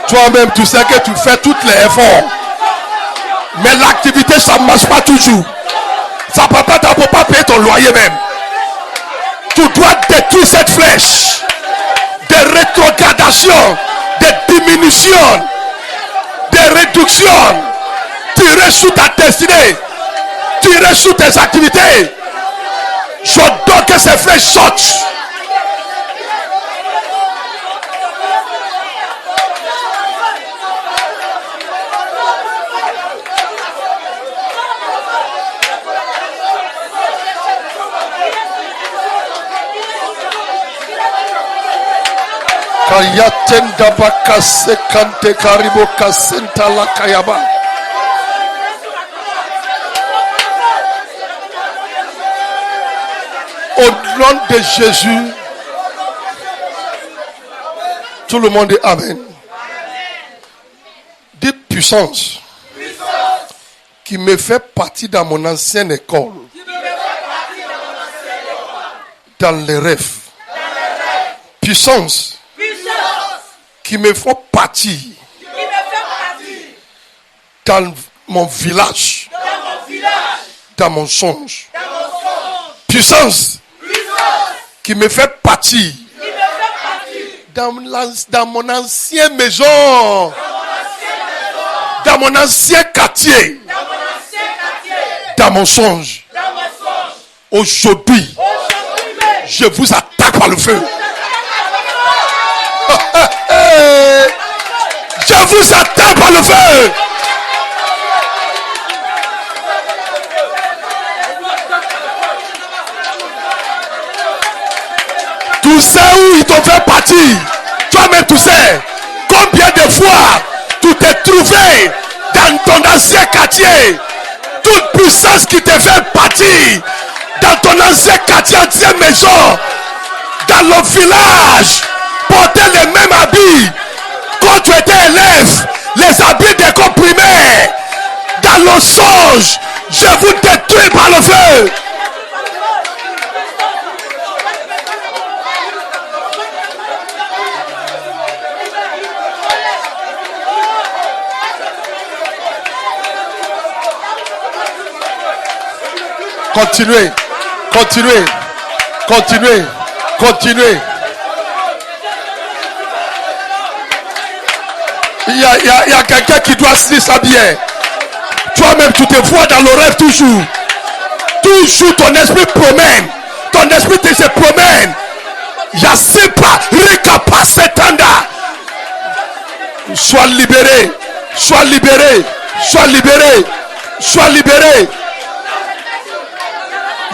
Toi-même, tu sais que tu fais tous les efforts. Mais l'activité, ça ne marche pas toujours. Ça ne peut pas payer ton loyer même. Tu dois détruire cette flèche de rétrogradation, de diminution, de réduction. Tirer sous ta destinée, tirer sous tes activités. J'ordonne que ces flèches sortent. Kayatenda bakase kante karibo kasenta la kayaba. Au nom de Jésus, tout le monde dit Amen. Des puissances qui me fait partie dans mon ancienne école, dans les rêves. Puissance qui me font partir dans mon village, dans mon songe. Puissance qui me fait partir dans mon ancienne maison, dans mon ancien quartier, dans mon songe. Aujourd'hui, je vous attaque par le feu. Je vous attaque par le feu. Tu sais où ils t'ont fait partir. Toi-même tu sais combien de fois tu t'es trouvé dans ton ancien quartier. Toute puissance qui te fait partir dans ton ancien quartier, ancienne maison, dans le village, porter les mêmes habits. Quand tu étais élève, les habits décomprimés. Dans le songe, je vous détruis par le feu. Continuez, continuez, continuez, continuez. Il y a quelqu'un qui doit se s'habiller. Toi-même, tu te vois dans le rêve toujours. Toujours ton esprit promène. Ton esprit se promène. Yasepa, Rikapa Setanda. Sois libéré. Sois libéré. Sois libéré. Sois libéré.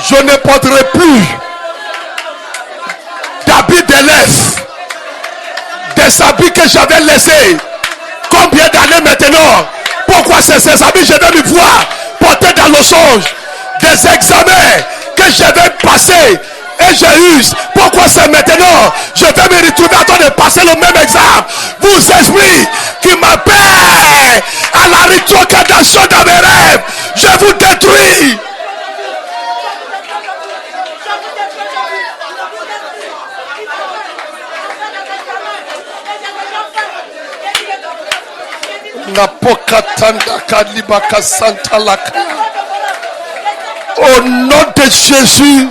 Je ne porterai plus d'habits d'élève. Des habits que j'avais laissés. Combien d'années maintenant? Pourquoi ces habits je vais me voir porter dans le songe? Des examens que je vais passer et j'ai eu. Pourquoi c'est maintenant? Je vais me retrouver en train de passer le même examen. Vous esprits qui m'appellent à la rétrogradation dans mes rêves, je vous détruis. Au nom de Jésus,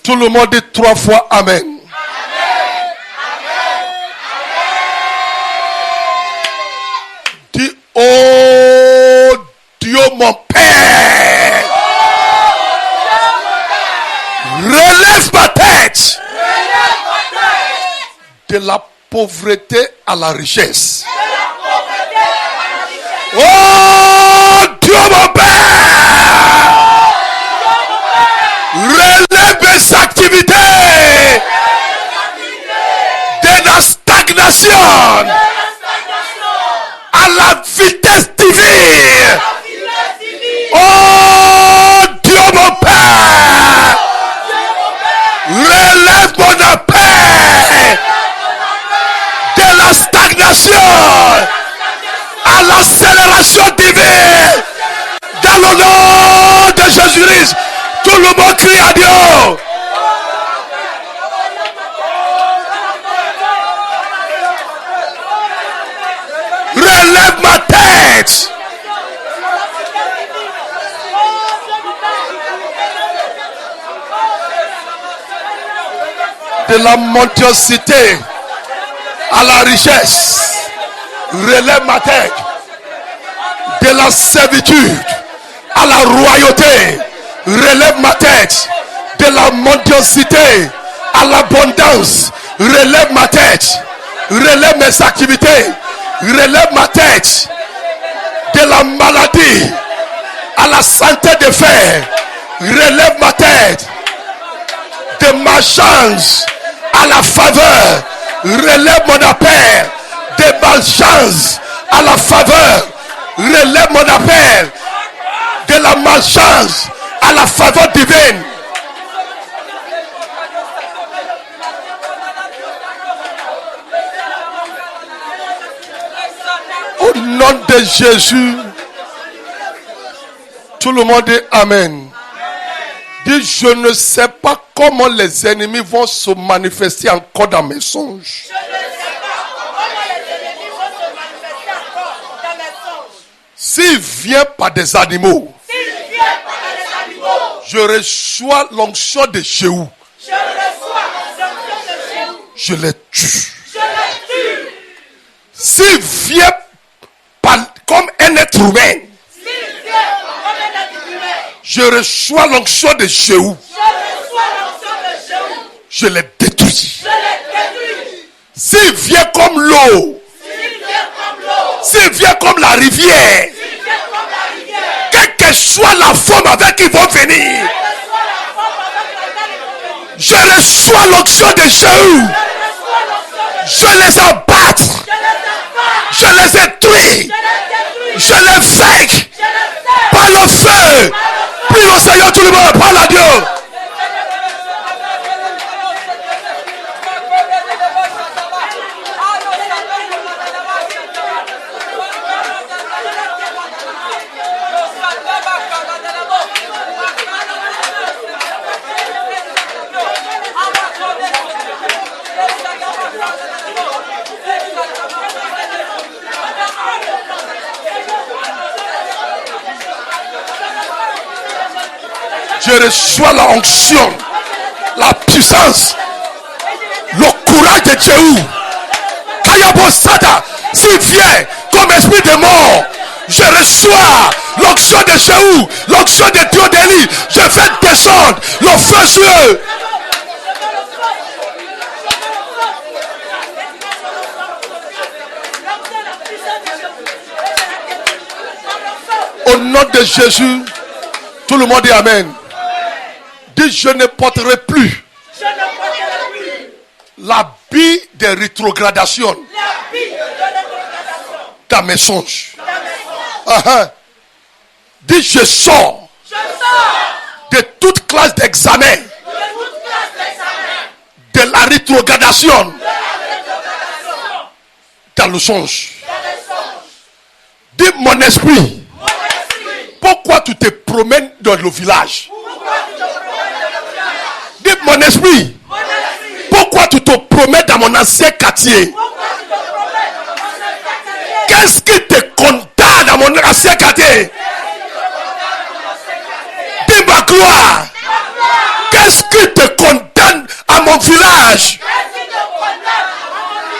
tout le monde dit 3 fois Amen. Dis, oh Dieu mon Père, relève ma tête de la pauvreté à la richesse. Oh Dieu mon Père, relève mes activités Relève mon appel de la stagnation à l'accélération divine. Dans le nom de Jésus-Christ, tout le monde crie à Dieu. Relève ma tête. De la mondiosité à la richesse. Relève ma tête. De la servitude à la royauté. Relève ma tête. De la mondiosité à l'abondance. Relève ma tête. Relève mes activités. Relève ma tête. De la maladie à la santé de fer. Relève ma tête. De ma chance à la faveur. Relève mon appel. De ma chance à la faveur. Relève mon appel. De la malchance à la faveur divine. Au nom de Jésus, tout le monde dit Amen. Dis, je ne sais pas comment les ennemis vont se manifester encore dans mes songes. S'il vient par des animaux, je reçois l'onction de Jéhu. Je les tue. S'il vient comme un être humain, je reçois l'onction de Jéhu. Je les détruis. S'il vient comme l'eau, s'il vient comme la rivière, quelle que soit la forme avec qui ils vont venir, je reçois l'onction de Jéhu. Je les abatte. Je les détruis. Je les vainc par le feu. Prie au Seigneur tout le monde. Parle à Dieu. Je reçois la onction, la puissance, le courage de Jéhu. Kayabosada, s'il vient comme esprit de mort, je reçois l'onction de Jéhu, l'onction de Dieu d'Élie. Je fais descendre le feu sur eux. Au nom de Jésus, tout le monde dit Amen. Dis, je ne porterai plus l'habit de rétrogradation dans mes songes. Dis, je sors de toute classe d'examen de la rétrogradation dans le songe. Dis, mon esprit, pourquoi tu te promènes dans le village? Dis, mon esprit, pourquoi tu te promènes dans mon ancien quartier? Qu'est-ce qui te condamne dans mon ancien quartier? Dis, ma gloire, qu'est-ce qui te condamne à mon village?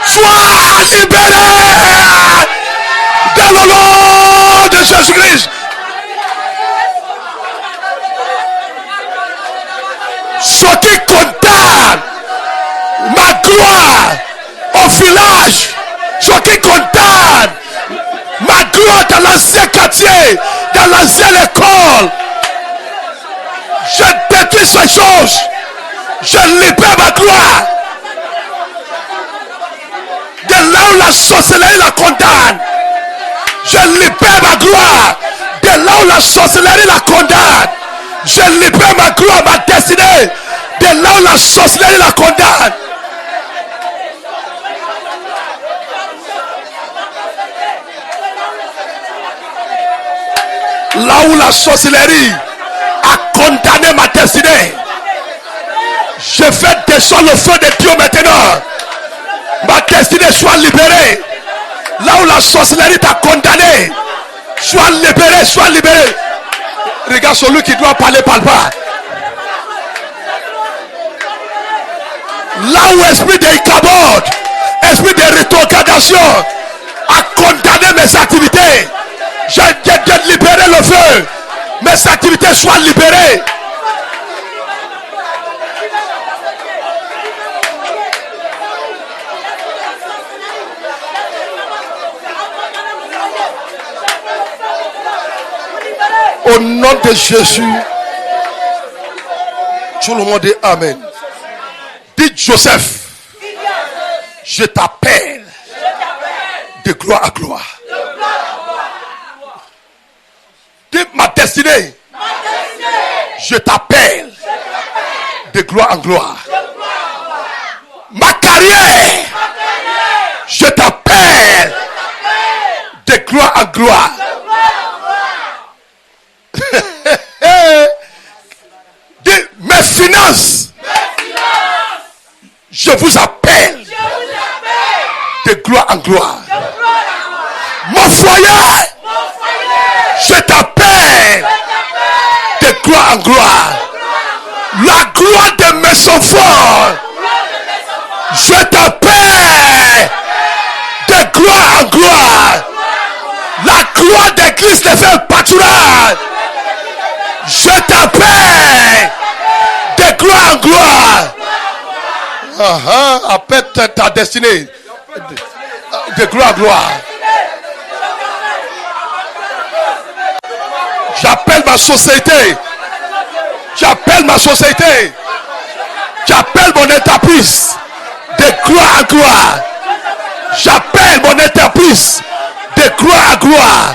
Sois libéré dans le nom de Jésus-Christ. Ce qui condamne ma gloire au village, ce qui condamne ma gloire dans l'ancien quartier, dans l'ancienne école, je détruis ces choses, je libère ma gloire. De là où la sorcellerie la condamne, je libère ma gloire. De là où la sorcellerie la condamne, je libère ma gloire, ma destinée. De là où la sorcellerie la condamne. Là où la sorcellerie a condamné ma destinée, je fais descendre le feu de Dieu maintenant. Ma destinée soit libérée. Là où la sorcellerie t'a condamné, sois libéré, sois libéré. Regarde celui qui doit parler, parle pas. Là où esprit d'Icabod, esprit de rétrogradation a condamné mes activités, j'ai de libérer le feu. Mes activités soient libérées. Au nom de Jésus, tout le monde dit Amen. Dites Joseph, je t'appelle de gloire à gloire. Dites ma destinée, je t'appelle de gloire en gloire. Ma carrière, je t'appelle de gloire en gloire. Mes finances, je vous appelle de gloire en gloire. Mon foyer, je t'appelle de gloire en gloire. La gloire de mes enfants, je t'appelle de gloire en gloire. La gloire d'église de faire pâturage, je t'appelle de gloire en gloire. Appelle ta destinée de gloire en gloire. J'appelle ma société. J'appelle ma société. J'appelle mon entreprise de gloire en gloire. J'appelle mon entreprise de gloire en gloire.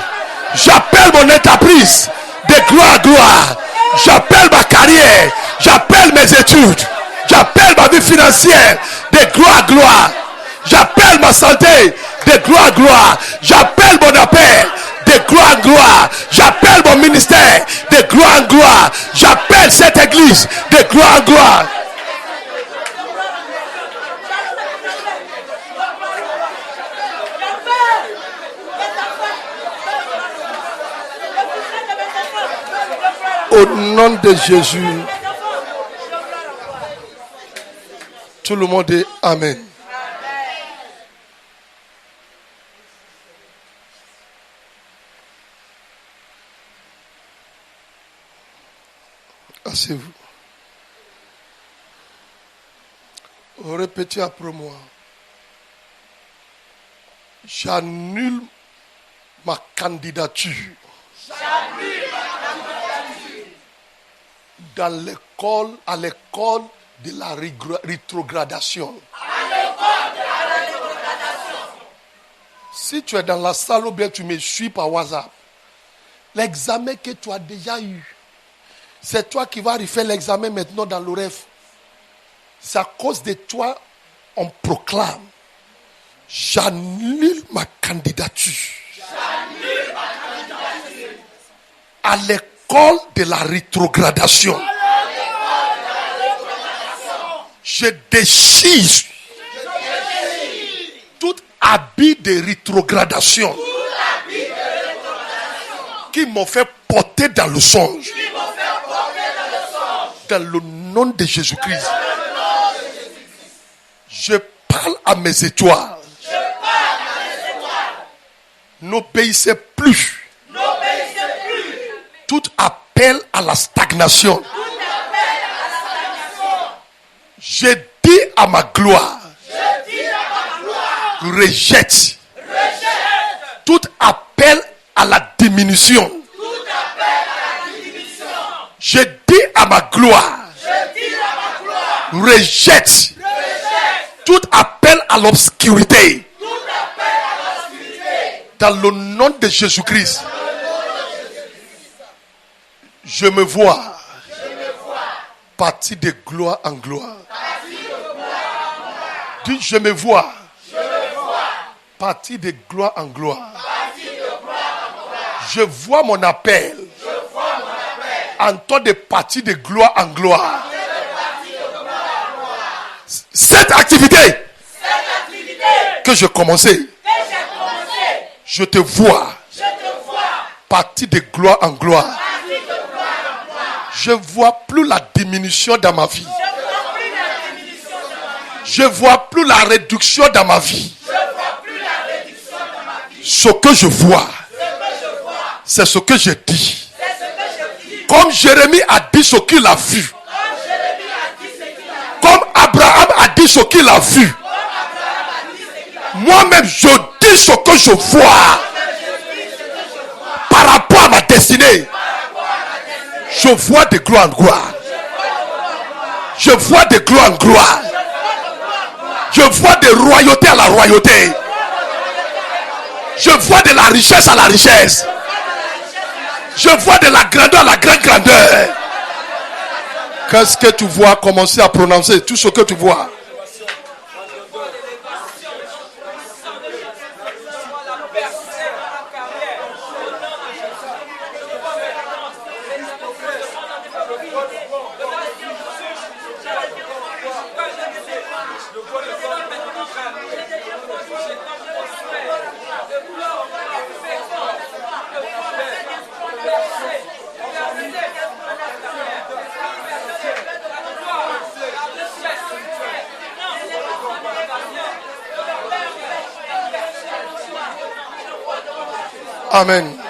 J'appelle mon entreprise de gloire en gloire. J'appelle ma carrière. J'appelle mes études. J'appelle ma vie financière de gloire en gloire. J'appelle ma santé de gloire en gloire. J'appelle mon appel de gloire en gloire. J'appelle mon ministère de gloire en gloire. J'appelle cette église de gloire en gloire. Au nom de Jésus, tout le monde dit Amen. Asseyez-vous. Répétez après moi. J'annule ma candidature. Dans l'école, à l'école de la rétrogradation. Si tu es dans la salle ou bien tu me suis par WhatsApp, l'examen que tu as déjà eu, c'est toi qui vas refaire l'examen maintenant dans le rêve. C'est à cause de toi, on proclame. J'annule ma candidature. À l'école de la rétrogradation. Je déchire tout habit de rétrogradation qui m'ont fait porter dans le songe. Dans le nom de Jésus-Christ. Je parle à mes étoiles. N'obéissez plus. Tout appel à la stagnation. Je dis à ma gloire. Rejette. Tout appel à la diminution. Je dis à ma gloire. Rejette. Tout appel à l'obscurité. Dans le nom de Jésus-Christ. Je me vois Parti de gloire en gloire. Dis, je me vois. Parti de gloire en gloire. Je vois mon appel. En temps de partie de gloire en gloire. Cette activité que je commençais, je te vois. Partie de gloire en gloire. Je vois plus la diminution dans ma vie. Je vois plus la réduction dans ma vie. Ce que je vois, c'est ce que je dis. Comme Jérémie a dit ce qu'il a vu. Comme Abraham a dit ce qu'il a vu. Moi-même, je dis ce que je vois. Par rapport à ma destinée. Je vois de gloire en gloire. Je vois de gloire en gloire. Je vois de royauté à la royauté. Je vois de la richesse à la richesse. Je vois de la grandeur à la grande grandeur. Qu'est-ce que tu vois? Commencer à prononcer tout ce que tu vois. Amen.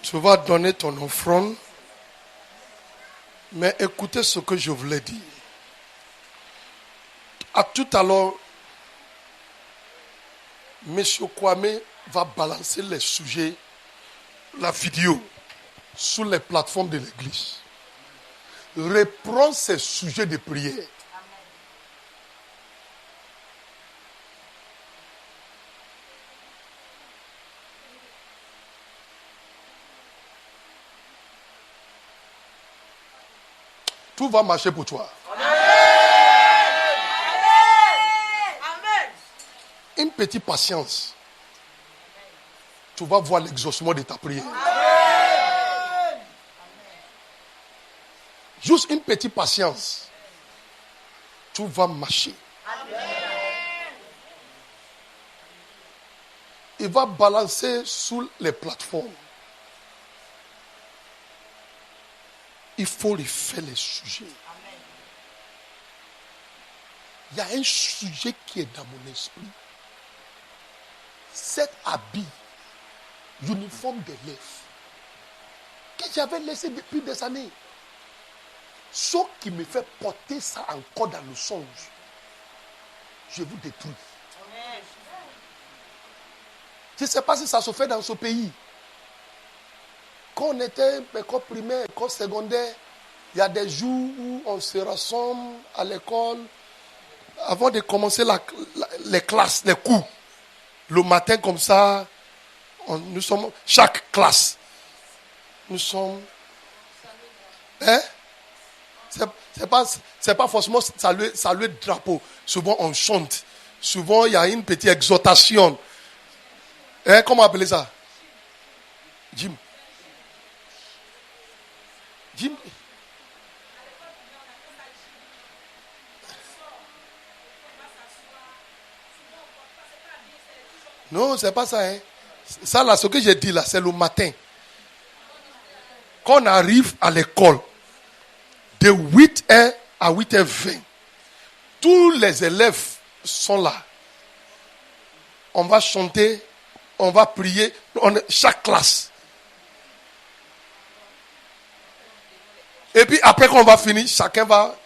Tu vas donner ton offrande, mais écoutez ce que je voulais dire. À tout à l'heure, M. Kwame va balancer les sujets, la vidéo, sur les plateformes de l'église. Reprends ces sujets de prière. Tout va marcher pour toi. Une petite patience. Tu vas voir l'exaucement de ta prière. Juste une petite patience. Tu vas marcher. Il va balancer sur les plateformes. Il faut refaire les sujets. Il y a un sujet qui est dans mon esprit. Cet habit, uniforme d'élève, que j'avais laissé depuis des années. Ce qui me fait porter ça encore dans le songe, je vous détruis. Je ne sais pas si ça se fait dans ce pays. Quand on était école primaire, école secondaire, il y a des jours où on se rassemble à l'école avant de commencer les classes, les cours. Le matin comme ça, nous sommes, chaque classe, nous sommes... Hein? C'est pas forcément saluer le drapeau. Souvent on chante. Souvent il y a une petite exhortation. Hein? Comment appeler ça? Jim. Non, c'est pas ça. Hein. Ça là, ce que j'ai dit là, c'est le matin. Quand on arrive à l'école, de 8h à 8h20, tous les élèves sont là. On va chanter, on va prier, chaque classe. Et puis après qu'on va finir, chacun va...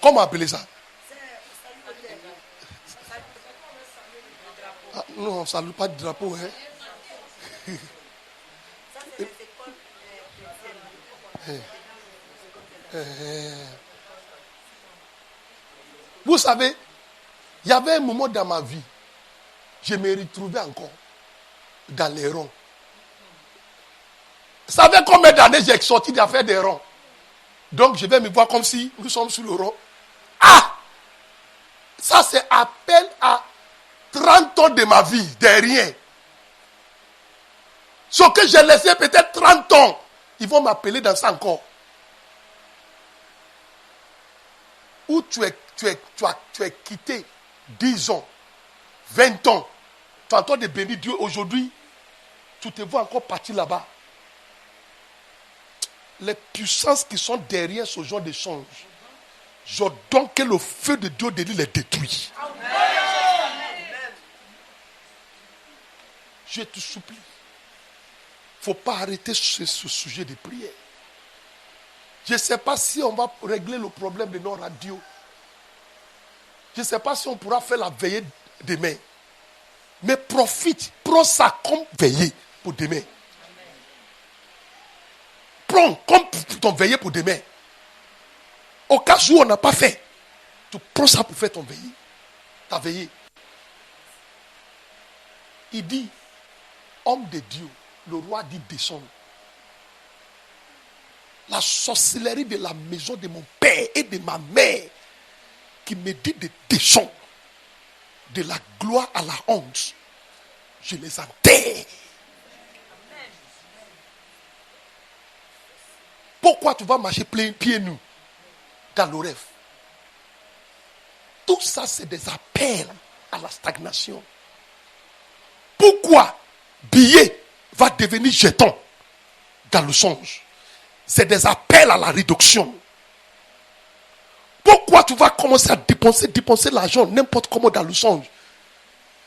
Comment appeler ça? Ah, non, on ne salue pas de drapeau. Hein? Vous savez, il y avait un moment dans ma vie, je me retrouvais encore dans les rangs. savez combien d'années j'ai sorti d'affaires des ronds? Donc je vais me voir comme si nous sommes sous le rond. Ah! Ça c'est à peine à 30 ans de ma vie, de rien. Ce que j'ai laissé peut-être 30 ans, ils vont m'appeler dans ça encore. Où tu es quitté 10 ans, 20 ans. Tu es en train de bénir Dieu aujourd'hui. Tu te vois encore partir là-bas. Les puissances qui sont derrière ce genre d'échange, j'ordonne que le feu de Dieu de lui les détruit. Je te supplie. Il ne faut pas arrêter ce sujet de prière. Je ne sais pas si on va régler le problème de nos radios. Je ne sais pas si on pourra faire la veillée demain. Mais profite, prends ça comme veillée pour demain. Prends comme ton veillée pour demain. Au cas où on n'a pas fait, tu prends ça pour faire ton veillée. Ta veillée. Il dit, homme de Dieu, le roi dit descendre. La sorcellerie de la maison de mon père et de ma mère qui me dit de descendre de la gloire à la honte, je les enterre. Pourquoi tu vas marcher plein pieds nus dans le rêve? Tout ça, c'est des appels à la stagnation. Pourquoi billet va devenir jeton dans le songe? C'est des appels à la réduction. Pourquoi tu vas commencer à dépenser l'argent n'importe comment dans le songe?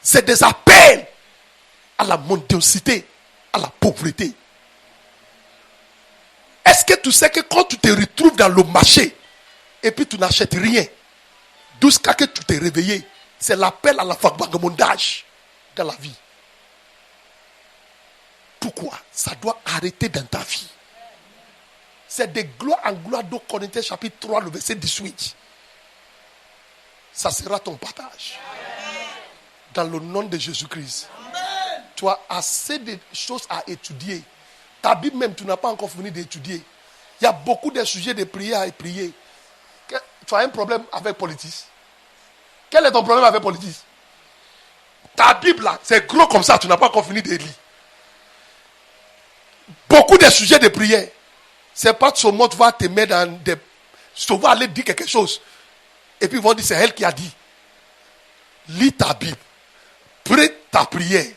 C'est des appels à la mendicité, à la pauvreté. Est-ce que tu sais que quand tu te retrouves dans le marché et puis tu n'achètes rien, jusqu'à que tu t'es réveillé, c'est l'appel à la vagabondage dans la vie. Pourquoi? Ça doit arrêter dans ta vie. C'est de gloire en gloire, 2 Corinthiens chapitre 3, le verset 18. Ça sera ton partage. Dans le nom de Jésus-Christ. Tu as assez de choses à étudier. Ta Bible même, tu n'as pas encore fini d'étudier. Il y a beaucoup de sujets de prière à prier. Tu as un problème avec politique. Quel est ton problème avec politique? Ta Bible là, c'est gros comme ça, tu n'as pas encore fini de lire. Beaucoup de sujets de prière. C'est pas ce monde va te mettre dans des... Tu vas aller dire quelque chose. Et puis ils vont dire c'est elle qui a dit. Lis ta Bible. Prête ta prière.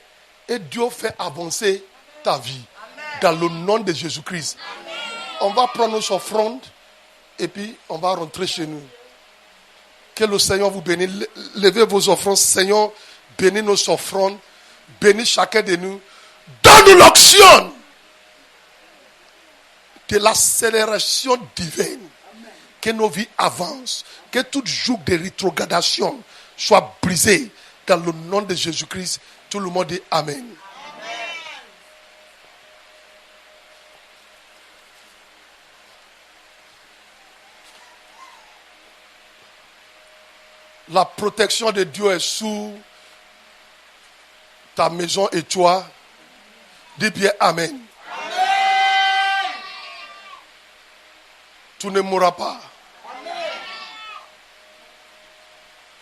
Et Dieu fait avancer ta vie. Amen. Dans le nom de Jésus-Christ. Amen. On va prendre nos offrandes. Et puis on va rentrer chez nous. Que le Seigneur vous bénisse. Levez vos offrandes. Seigneur, bénis nos offrandes. Bénis chacun de nous. Donne-nous l'onction de l'accélération divine. Amen. Que nos vies avancent. Que toute joug de rétrogradation soit brisée. Dans le nom de Jésus-Christ. Tout le monde dit Amen. Amen. La protection de Dieu est sous ta maison et toi. Dis bien Amen. Tu ne mourras pas. Amen.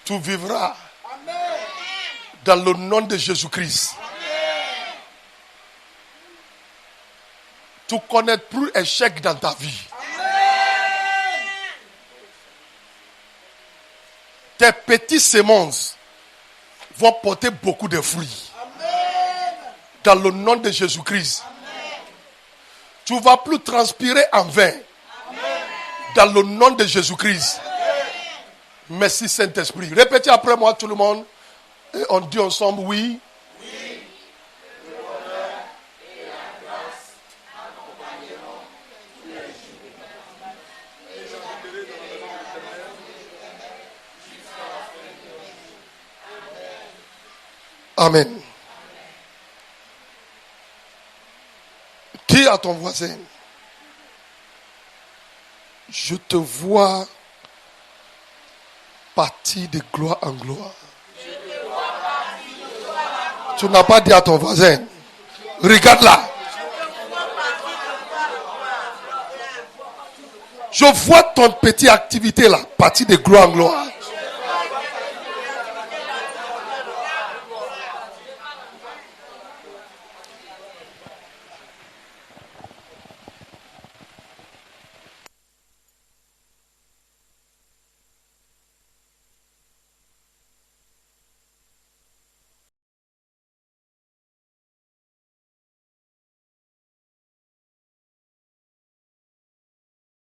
Tu vivras. Amen. Dans le nom de Jésus-Christ. Amen. Tu ne connais plus échec dans ta vie. Amen. Tes petites semences vont porter beaucoup de fruits. Amen. Dans le nom de Jésus-Christ. Amen. Tu ne vas plus transpirer en vain. Dans le nom de Jésus-Christ. Amen. Merci Saint-Esprit. Répétez après moi tout le monde. Et on dit ensemble oui. Oui. Le bonheur et la grâce accompagneront tous les jours. Et je vivrai dans la maison de Dieu jusqu'à la fin de nos jours. Amen. Amen. Dis à ton voisin. Je te vois partir de gloire en gloire. Tu n'as pas dit à ton voisin. Regarde là. Je vois ton petite activité là, partie de gloire en gloire.